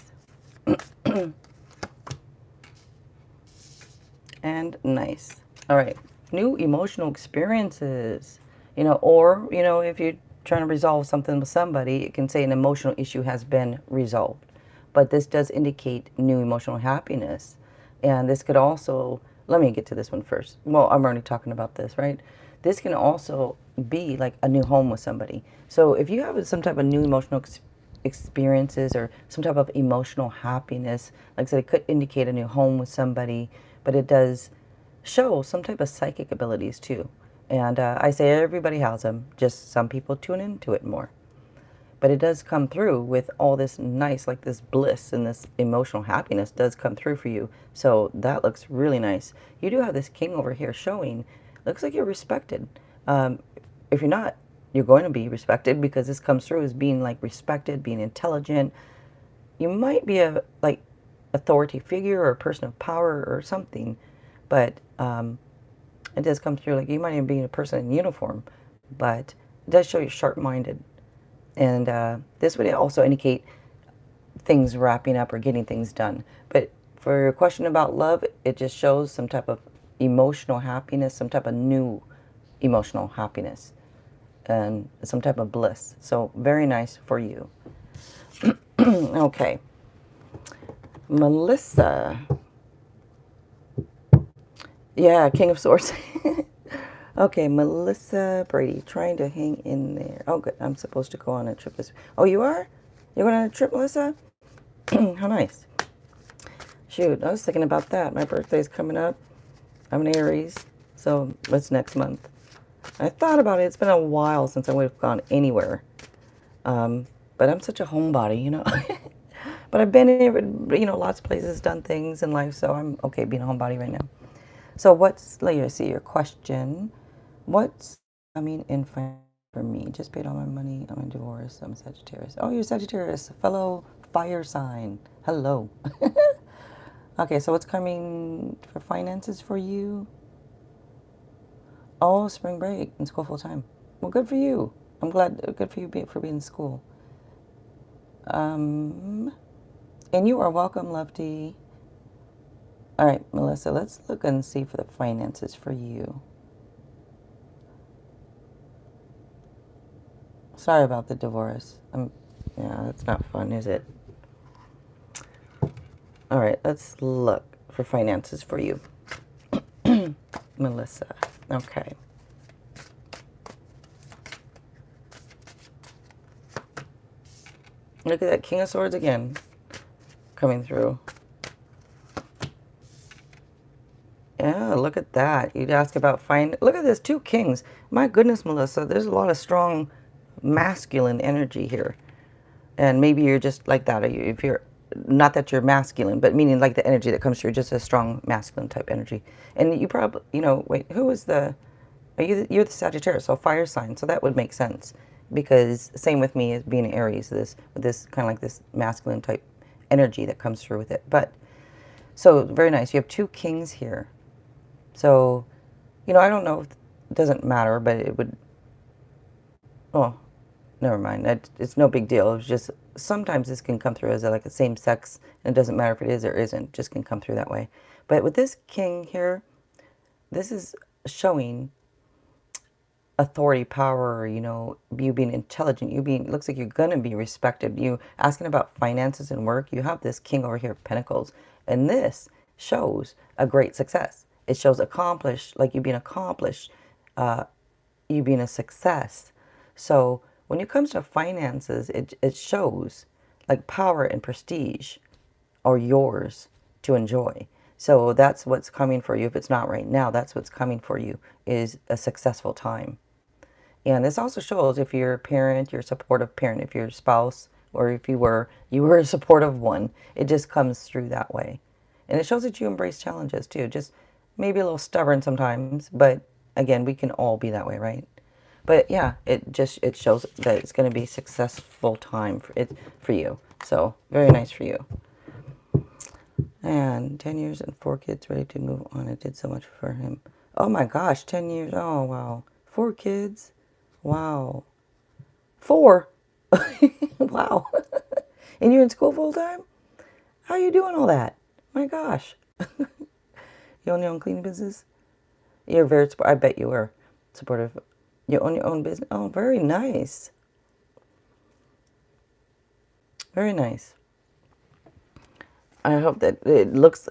And nice. All right, new emotional experiences, you know, or, you know, if you're trying to resolve something with somebody, it can say an emotional issue has been resolved. But this does indicate new emotional happiness. And this could also, let me get to this one first. Well, I'm already talking about this, right? This can also be like a new home with somebody. So if you have some type of new emotional experiences or some type of emotional happiness, like I said, it could indicate a new home with somebody, but it does show some type of psychic abilities too. And I say everybody has them, just some people tune into it more. But it does come through with all this nice, like this bliss and this emotional happiness does come through for you. So that looks really nice. You do have this king over here showing, looks like you're respected. If you're not, you're going to be respected because this comes through as being like respected, being intelligent. You might be a like authority figure or a person of power or something, but it does come through like you might even be a person in uniform, but it does show you sharp-minded. And this would also indicate things wrapping up or getting things done. But for your question about love, it just shows some type of emotional happiness, some type of new emotional happiness, and some type of bliss. So very nice for you. Okay. Melissa. Yeah, King of Swords. Okay, Melissa Brady, trying to hang in there. Oh, good. I'm supposed to go on a trip this week. Oh, you are? You're going on a trip, Melissa? How nice. Shoot, I was thinking about that. My birthday's coming up. I'm an Aries, so it's next month. I thought about it. It's been a while since I would have gone anywhere. But I'm such a homebody, you know. But I've been in, you know, lots of places, done things in life, so I'm okay being a homebody right now. So what's, let me see your question. What's coming in for me? Just paid all my money. I'm a divorce. I'm a Sagittarius. Oh, you're Sagittarius, a fellow fire sign. Hello. Okay, so what's coming for finances for you? Oh, spring break and school full time. Well, good for you. I'm glad. Good for you for being in school. And you are welcome, Lefty. All right, Melissa, let's look and see for the finances for you. Sorry about the divorce. Yeah, that's not fun, is it? All right, let's look for finances for you. Melissa. Okay. Look at that King of Swords again coming through. Yeah, look at that. You'd ask about look at this, 2 kings. My goodness, Melissa, there's a lot of strong masculine energy here. And maybe you're just like that. If you're, not that you're masculine, but meaning like the energy that comes through, just a strong masculine type energy. And you probably, you know, wait, who is the, you're the Sagittarius, so fire sign. So that would make sense. Because same with me as being Aries, with this kind of like this masculine type energy that comes through with it. But, so very nice. You have 2 kings here. So, you know, I don't know if it doesn't matter, but it would, oh, never mind. It's no big deal. It's just sometimes this can come through as like a same sex, and it doesn't matter if it is or isn't. It just can come through that way. But with this king here, this is showing authority, power, you know, you being intelligent, you being, looks like you're going to be respected. You asking about finances and work, you have this king over here of pentacles. And this shows a great success. It shows accomplished, like you being accomplished, you being a success. So when it comes to finances, it shows like power and prestige are yours to enjoy. So that's what's coming for you. If it's not right now, that's what's coming for you, is a successful time. And this also shows if you're a parent, you're a supportive parent, if you're a spouse, or if you were a supportive one, it just comes through that way. And it shows that you embrace challenges too. Just maybe a little stubborn sometimes, but again, we can all be that way, right? But yeah, it shows that it's going to be a successful time for you. So very nice for you. And 10 years and 4 kids ready to move on. It did so much for him. Oh my gosh, 10 years. Oh, wow. 4 kids. Wow. 4. Wow. And you're in school full time? How are you doing all that? My gosh. You own your own cleaning business? You're very, I bet you are supportive. You own your own business. Oh, very nice. Very nice. I hope that it looks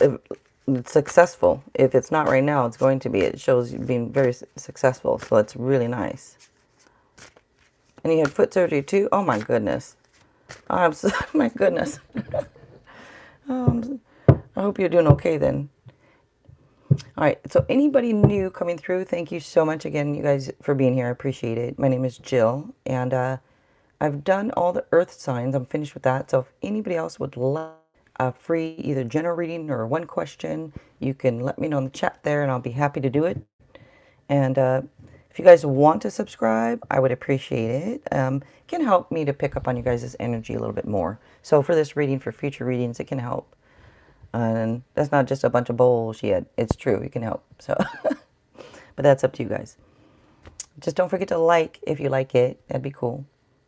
it's successful. If it's not right now, it's going to be. It shows you being very successful. So it's really nice. And you had foot surgery too? Oh my goodness. I'm so, my goodness. I hope you're doing okay then. All right. So anybody new coming through, thank you so much again, you guys, for being here. I appreciate it. My name is Jill, and I've done all the earth signs. I'm finished with that. So if anybody else would like a free either general reading or one question, you can let me know in the chat there, and I'll be happy to do it. And if you guys want to subscribe, I would appreciate it. It can help me to pick up on you guys' energy a little bit more. So for this reading, for future readings, it can help. And that's not just a bunch of bullshit. It's true. It can help. So, but that's up to you guys. Just don't forget to like if you like it. That'd be cool.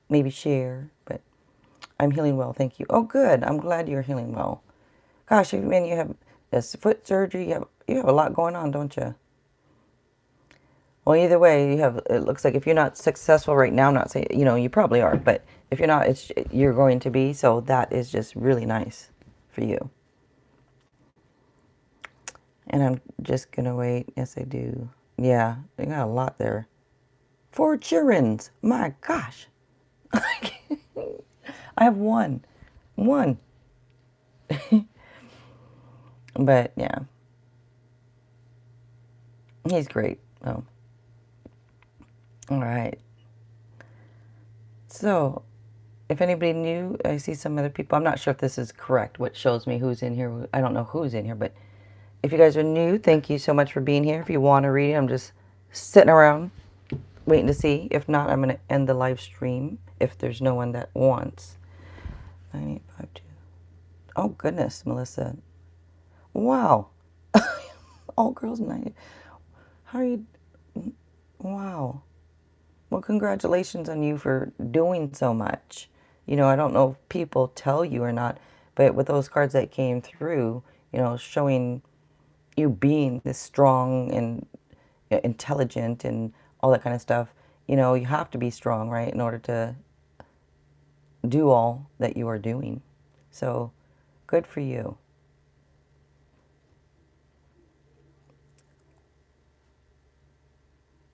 Maybe share. But I'm healing well. Thank you. Oh, good. I'm glad you're healing well. Gosh, man, you have this foot surgery. You have a lot going on, don't you? Well, either way, you have. It looks like if you're not successful right now, not saying you probably are, but if you're not, you're going to be. So that is just really nice for you. And I'm just gonna wait. Yes, I do. Yeah, I got a lot there. 4 childrens. My gosh. I have one. One. But yeah. He's great. Oh. All right. So, if anybody new, I see some other people. I'm not sure if this is correct. What shows me who's in here. I don't know who's in here, but if you guys are new, thank you so much for being here. If you want to read it, I'm just sitting around waiting to see. If not, I'm going to end the live stream if there's no one that wants. 9852. Oh, goodness, Melissa. Wow. All girls 90. How are you? Wow. Well, congratulations on you for doing so much. I don't know if people tell you or not, but with those cards that came through, showing you being this strong and intelligent and all that kind of stuff, you have to be strong, right, in order to do all that you are doing. So, good for you.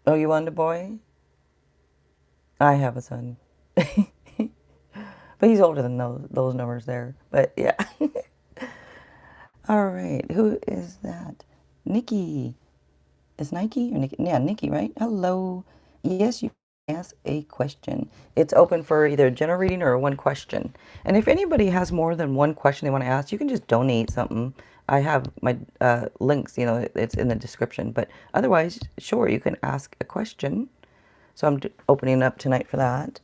Oh, you want a boy? I have a son. But he's older than those numbers there. But yeah. All right. Who is that? Nikki. Is Nike or Nikki? Yeah, Nikki, right? Hello. Yes, you can ask a question. It's open for either a general reading or one question. And if anybody has more than one question they want to ask, you can just donate something. I have my links, it's in the description. But otherwise, sure, you can ask a question. So I'm opening up tonight for that.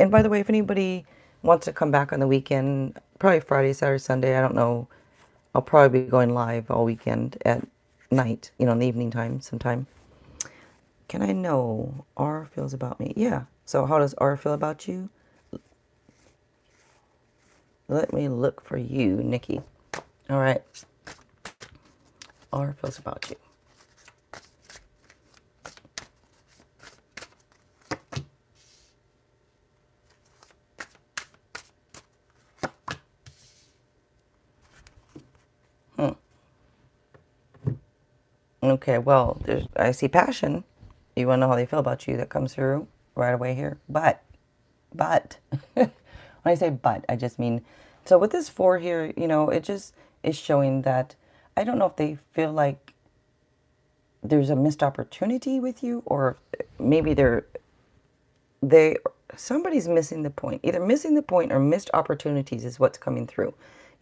And by the way, if anybody wants to come back on the weekend, probably Friday, Saturday, Sunday, I don't know. I'll probably be going live all weekend at night, in the evening time sometime. Can I know R feels about me? Yeah. So how does R feel about you? Let me look for you, Nikki. All right. R feels about you. Okay, well, I see passion. You want to know how they feel about you? That comes through right away here. But, when I say but, I just mean, so with this 4 here, it just is showing that I don't know if they feel like there's a missed opportunity with you, or maybe somebody's missing the point. Either missing the point or missed opportunities is what's coming through.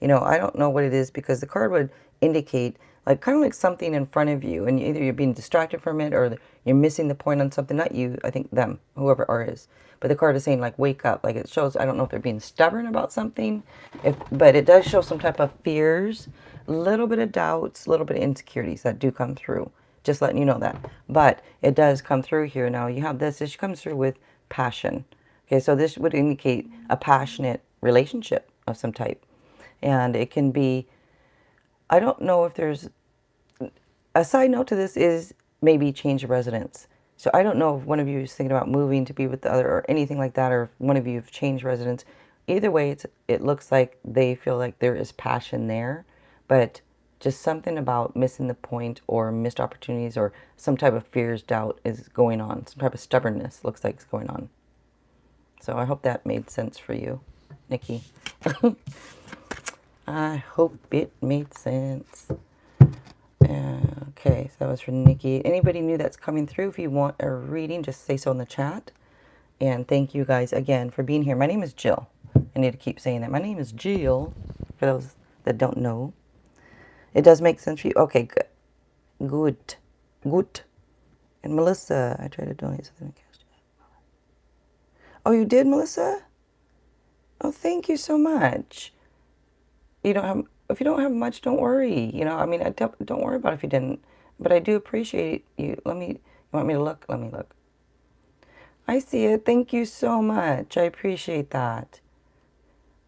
I don't know what it is, because the card would indicate like kind of like something in front of you, and either you're being distracted from it or you're missing the point on something. Not you, I think them, whoever R is. But the card is saying like wake up. Like it shows, I don't know if they're being stubborn about something, but it does show some type of fears, a little bit of doubts, a little bit of insecurities that do come through. Just letting you know that. But it does come through here. Now you have this comes through with passion. Okay, so this would indicate a passionate relationship of some type. And it can be, I don't know if there's, a side note to this is maybe change of residence. So I don't know if one of you is thinking about moving to be with the other or anything like that, or if one of you have changed residence. Either way, it looks like they feel like there is passion there, but just something about missing the point or missed opportunities or some type of fears, doubt is going on. Some type of stubbornness looks like it's going on. So I hope that made sense for you, Nikki. I hope it made sense. Okay, so that was for Nikki. Anybody new that's coming through, if you want a reading, just say so in the chat. And thank you guys again for being here. My name is Jill. I need to keep saying that. My name is Jill, for those that don't know. It does make sense for you? Okay, good. Good. Good. And Melissa, I tried to donate something. Oh, you did, Melissa? Oh, thank you so much. You don't have, if you don't have much, don't worry. You know, I mean, don't worry about it if you didn't. But I do appreciate you. You want me to look? Let me look. I see it. Thank you so much. I appreciate that.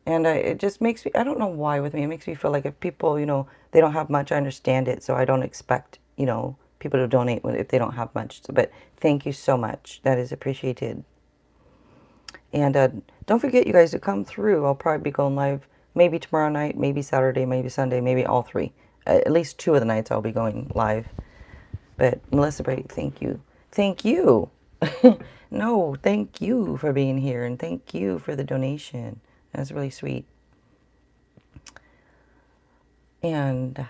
And it just makes me, I don't know why with me, it makes me feel like if people, you know, they don't have much, I understand it. So I don't expect, you know, people to donate if they don't have much. So, but thank you so much. That is appreciated. And don't forget, you guys, to come through. I'll probably be going live maybe tomorrow night, maybe Saturday, maybe Sunday, maybe all three. At least 2 of the nights I'll be going live. But Melissa Brady, thank you. Thank you. No, thank you for being here. And thank you for the donation. That's really sweet. And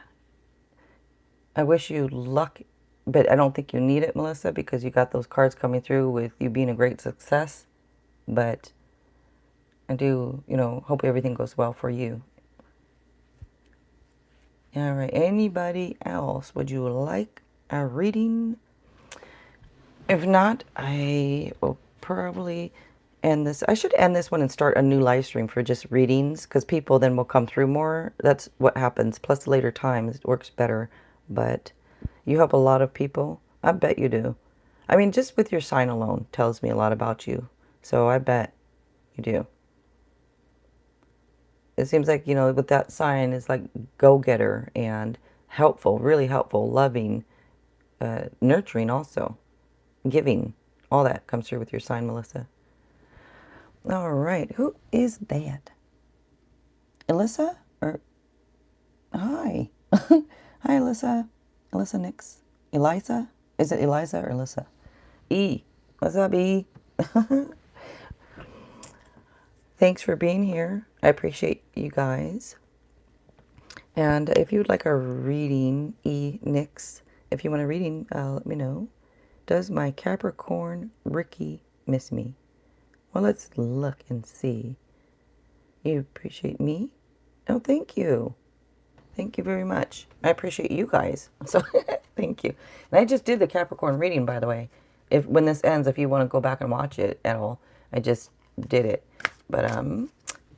I wish you luck, but I don't think you need it, Melissa, because you got those cards coming through with you being a great success. But I do, you know, hope everything goes well for you. All right. Anybody else? Would you like a reading? If not, I will probably end this. I should end this one and start a new live stream for just readings, because people then will come through more. That's what happens. Plus, later times it works better. But you help a lot of people. I bet you do. I mean, just with your sign alone tells me a lot about you. So I bet you do. It seems like, you know, with that sign is like go-getter and helpful, really helpful, loving, nurturing also, giving. All that comes through with your sign, Melissa. All right. Who is that? Alyssa? Or hi. Hi, Alyssa. Alyssa Nix. Eliza? Is it Eliza or Alyssa? E. What's up, E? Thanks for being here. I appreciate you guys. And if you would like a reading, E. Nix, if you want a reading, let me know. Does my Capricorn Ricky miss me? Well, let's look and see. You appreciate me? Oh, thank you. Thank you very much. I appreciate you guys. So, thank you. And I just did the Capricorn reading, by the way. When this ends, if you want to go back and watch it at all, I just did it. But,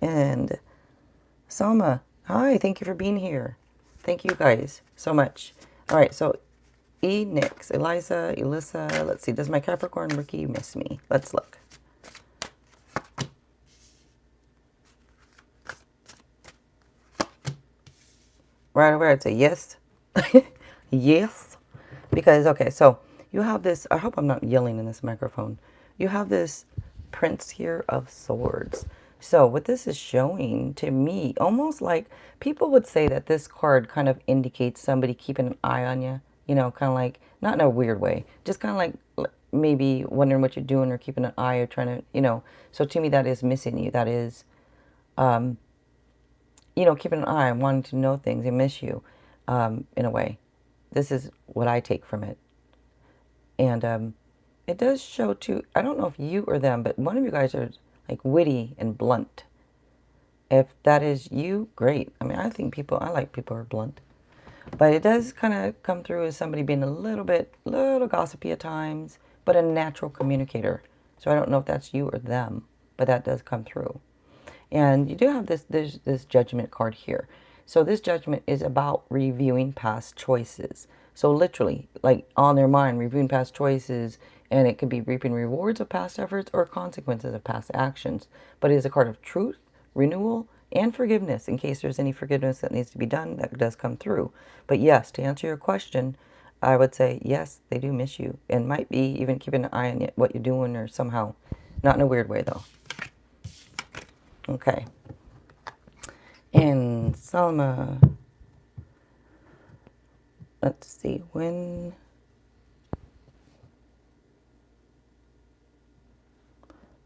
and Salma, hi, thank you for being here. Thank you guys so much. All right, so E. Nix, Eliza, Elissa, let's see, does my Capricorn Ricky miss me? Let's look. Right away, I'd say yes. Yes. Because, okay, so you have this, I hope I'm not yelling in this microphone. You have this Prince here of Swords. So what this is showing to me, almost like people would say that this card kind of indicates somebody keeping an eye on you. You know, kind of like, not in a weird way, just kind of like maybe wondering what you're doing or keeping an eye or trying to, you know. So to me, that is missing you. That is, you know, keeping an eye and wanting to know things and miss you, in a way. This is what I take from it. And it does show too, I don't know if you or them, but one of you guys are like witty and blunt. If that is you, great. I mean, I like people who are blunt. But it does kind of come through as somebody being a little gossipy at times, but a natural communicator. So I don't know if that's you or them, but that does come through. And you do have this judgment card here. So this judgment is about reviewing past choices. So literally, like on their mind, reviewing past choices, and it could be reaping rewards of past efforts or consequences of past actions. But it is a card of truth, renewal, and forgiveness, in case there's any forgiveness that needs to be done, that does come through. But yes, to answer your question, I would say, yes, they do miss you. And might be even keeping an eye on what you're doing or somehow. Not in a weird way, though. Okay. And Salma, let's see, when...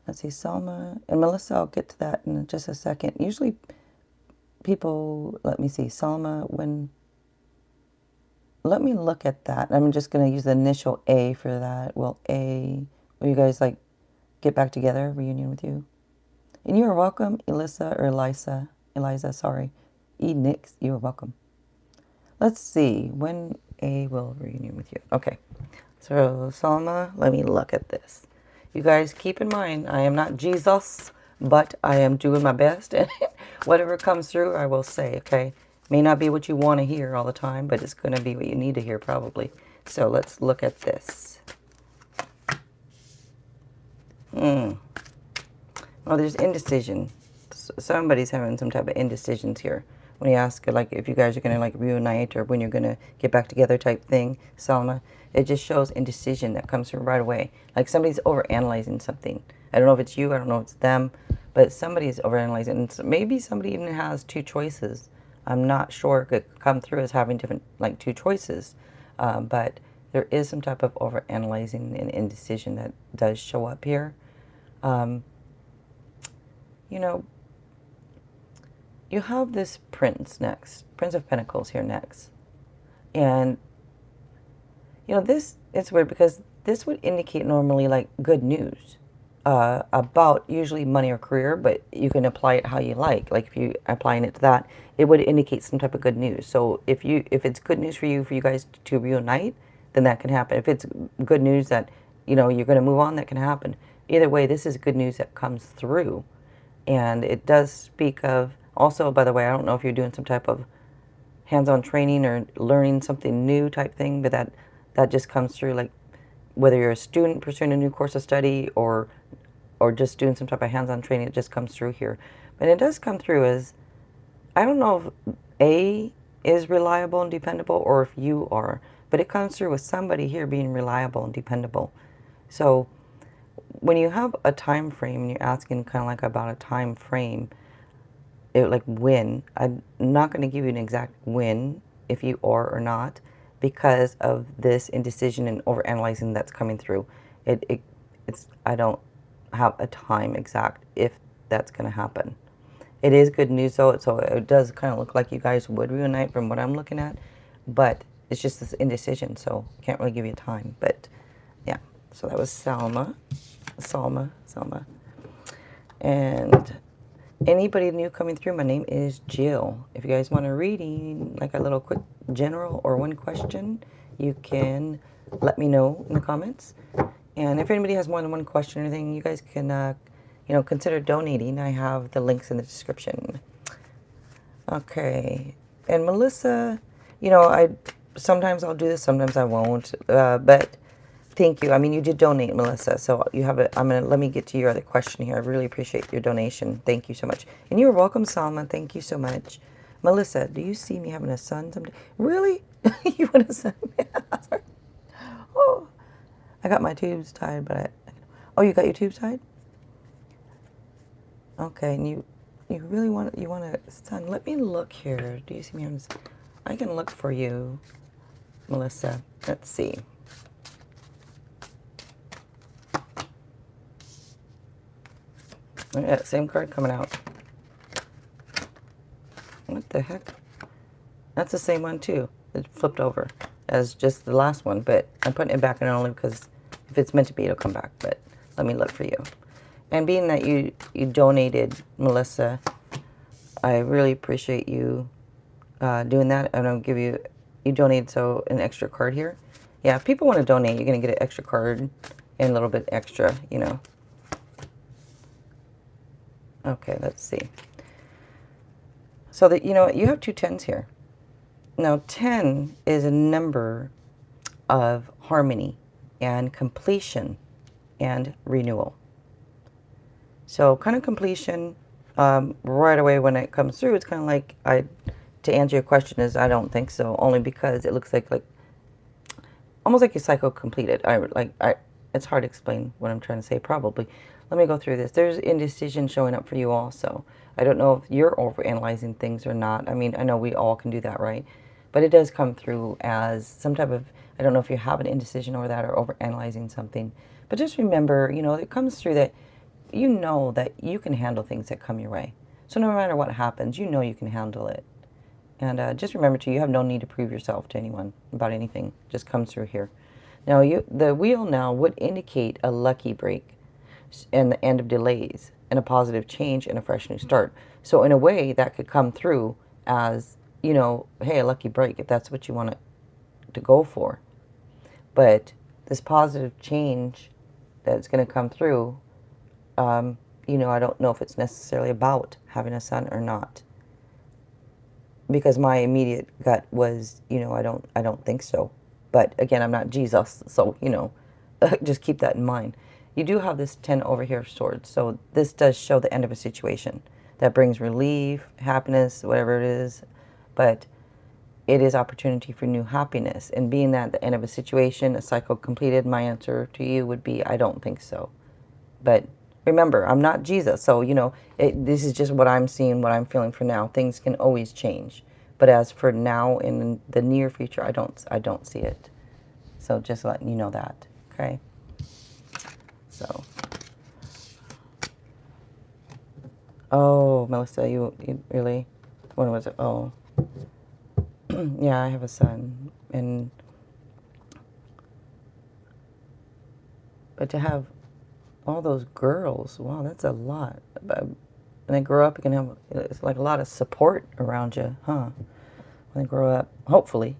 Let's see, Salma and Melissa, I'll get to that in just a second. Usually people, let me see, Salma, when... Let me look at that. I'm just going to use the initial A for that. Will you guys like get back together, reunion with you? And you are welcome, Elissa or Eliza, sorry. Nix, you are welcome. Let's see, when A will reunion with you. Okay, so Salma, let me look at this. You guys keep in mind, I am not Jesus, but I am doing my best. And whatever comes through, I will say, okay? May not be what you want to hear all the time, but it's going to be what you need to hear probably. So let's look at this. Well, there's indecision. Somebody's having some type of indecisions here. When you ask, like, if you guys are going to, like, reunite or when you're going to get back together type thing, Salma, it just shows indecision that comes through right away. Like somebody's overanalyzing something. I don't know if it's you, I don't know if it's them, but somebody's overanalyzing. And so maybe somebody even has two choices. I'm not sure it could come through as having different, like, two choices. But there is some type of overanalyzing and indecision that does show up here. You know, you have this Prince next, Prince of Pentacles here next. And, you know, this, it's weird because this would indicate normally like good news about usually money or career, but you can apply it how you like. Like if you applying it to that, it would indicate some type of good news. So if it's good news for you guys to reunite, then that can happen. If it's good news that, you know, you're going to move on, that can happen. Either way, this is good news that comes through. And it does speak of, also, by the way, I don't know if you're doing some type of hands-on training or learning something new type thing, but that just comes through, like whether you're a student pursuing a new course of study or just doing some type of hands-on training, it just comes through here. But it does come through as, I don't know if A is reliable and dependable or if you are, but it comes through with somebody here being reliable and dependable. So when you have a time frame and you're asking kind of like about a time frame, like when, I'm not going to give you an exact when, if you are or not, because of this indecision and overanalyzing that's coming through. It's I don't have a time exact if that's going to happen. It is good news though, so it does kind of look like you guys would reunite from what I'm looking at, but it's just this indecision, so can't really give you a time. But yeah, so that was Salma. And anybody new coming through, my name is Jill. If you guys want a reading, like a little quick general or one question, you can let me know in the comments. And if anybody has more than one question or anything, you guys can, you know, consider donating. I have the links in the description. Okay. And Melissa, you know, sometimes I'll do this, sometimes I won't. But thank you. I mean, you did donate, Melissa. So you have it. Let me get to your other question here. I really appreciate your donation. Thank you so much. And you're welcome, Salma. Thank you so much. Melissa, do you see me having a son someday? Really? You want a son? Oh, I got my tubes tied, but oh, you got your tubes tied? Okay, and you really want a son? Let me look here. Do you see me having a son? I can look for you, Melissa. Let's see. Yeah, same card coming out. What the heck? That's the same one too. It flipped over as just the last one, but I'm putting it back in only because if it's meant to be, it'll come back. But let me look for you. And being that you donated, Melissa, I really appreciate you doing that. And I'll give you donated, so an extra card here. Yeah, if people want to donate, you're going to get an extra card and a little bit extra, you know. Okay, let's see. So that, you know, you have two 10s here. Now, 10 is a number of harmony and completion and renewal. So kind of completion right away when it comes through, it's kind of like, to answer your question is I don't think so, only because it looks like almost like your cycle completed. It's hard to explain what I'm trying to say, probably. Let me go through this. There's indecision showing up for you also. I don't know if you're overanalyzing things or not. I mean, I know we all can do that, right? But it does come through as some type of, I don't know if you have an indecision over that or overanalyzing something. But just remember, you know, it comes through that you know that you can handle things that come your way. So no matter what happens, you know you can handle it. And just remember, too, you have no need to prove yourself to anyone about anything. Just comes through here. Now, the wheel now would indicate a lucky break and the end of delays and a positive change and a fresh new start. So in a way, that could come through as, you know, hey, a lucky break, if that's what you want to go for. But this positive change that's going to come through, you know, I don't know if it's necessarily about having a son or not. Because my immediate gut was, you know, I don't think so. But again, I'm not Jesus, so, you know, just keep that in mind. You do have this 10 over here of swords, so this does show the end of a situation. That brings relief, happiness, whatever it is, but it is opportunity for new happiness. And being that the end of a situation, a cycle completed, my answer to you would be, I don't think so. But remember, I'm not Jesus, so, you know, this is just what I'm seeing, what I'm feeling for now. Things can always change. But as for now, in the near future, I don't see it. So just letting you know that, okay? So, oh, Melissa, you really, when was it? Oh, yeah, I have a son, but to have all those girls, wow, that's a lot. But when they grow up, you can have, it's like a lot of support around you, huh? When they grow up, hopefully.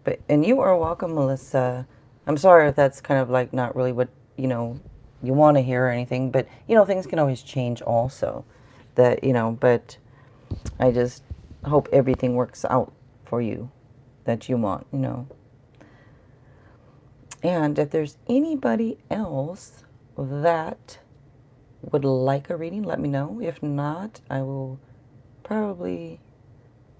But, and you are welcome, Melissa. I'm sorry if that's kind of like not really what, you know, you want to hear or anything, but, you know, things can always change also. That, you know, but I just hope everything works out for you that you want, you know. And if there's anybody else that would like a reading, let me know. If not, I will probably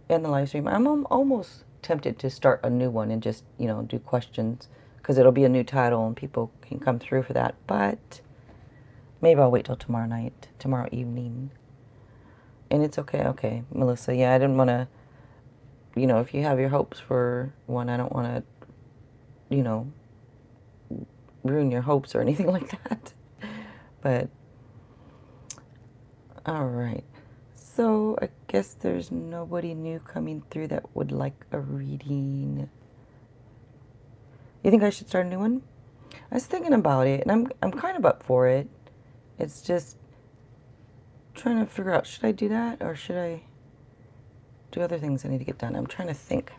end the live stream. I'm almost tempted to start a new one and just, you know, do questions, because it'll be a new title and people can come through for that. But maybe I'll wait till tomorrow night, tomorrow evening. And it's okay. Okay, Melissa, yeah, I didn't want to, you know, if you have your hopes for one, I don't want to, you know, ruin your hopes or anything like that. But, all right. So, I guess there's nobody new coming through that would like a reading. You think I should start a new one? I was thinking about it, and I'm kind of up for it. It's just trying to figure out, should I do that, or should I do other things I need to get done? I'm trying to think.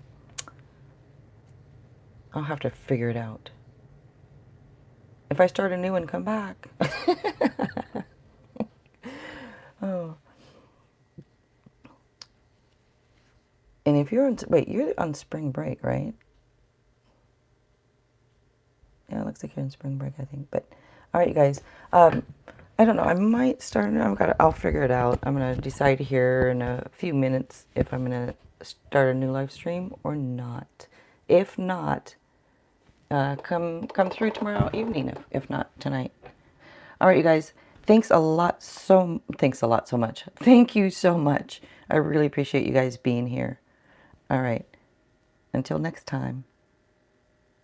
I'll have to figure it out. If I start a new one, come back. Oh. And if you're on, wait, you're on spring break, right? Yeah, it looks like you're in spring break, I think. But, all right, you guys. I don't know. I might start. I'll figure it out. I'm gonna decide here in a few minutes if I'm gonna start a new live stream or not. If not, come through tomorrow evening. If not tonight. All right, you guys. Thanks a lot so much. Thank you so much. I really appreciate you guys being here. All right. Until next time.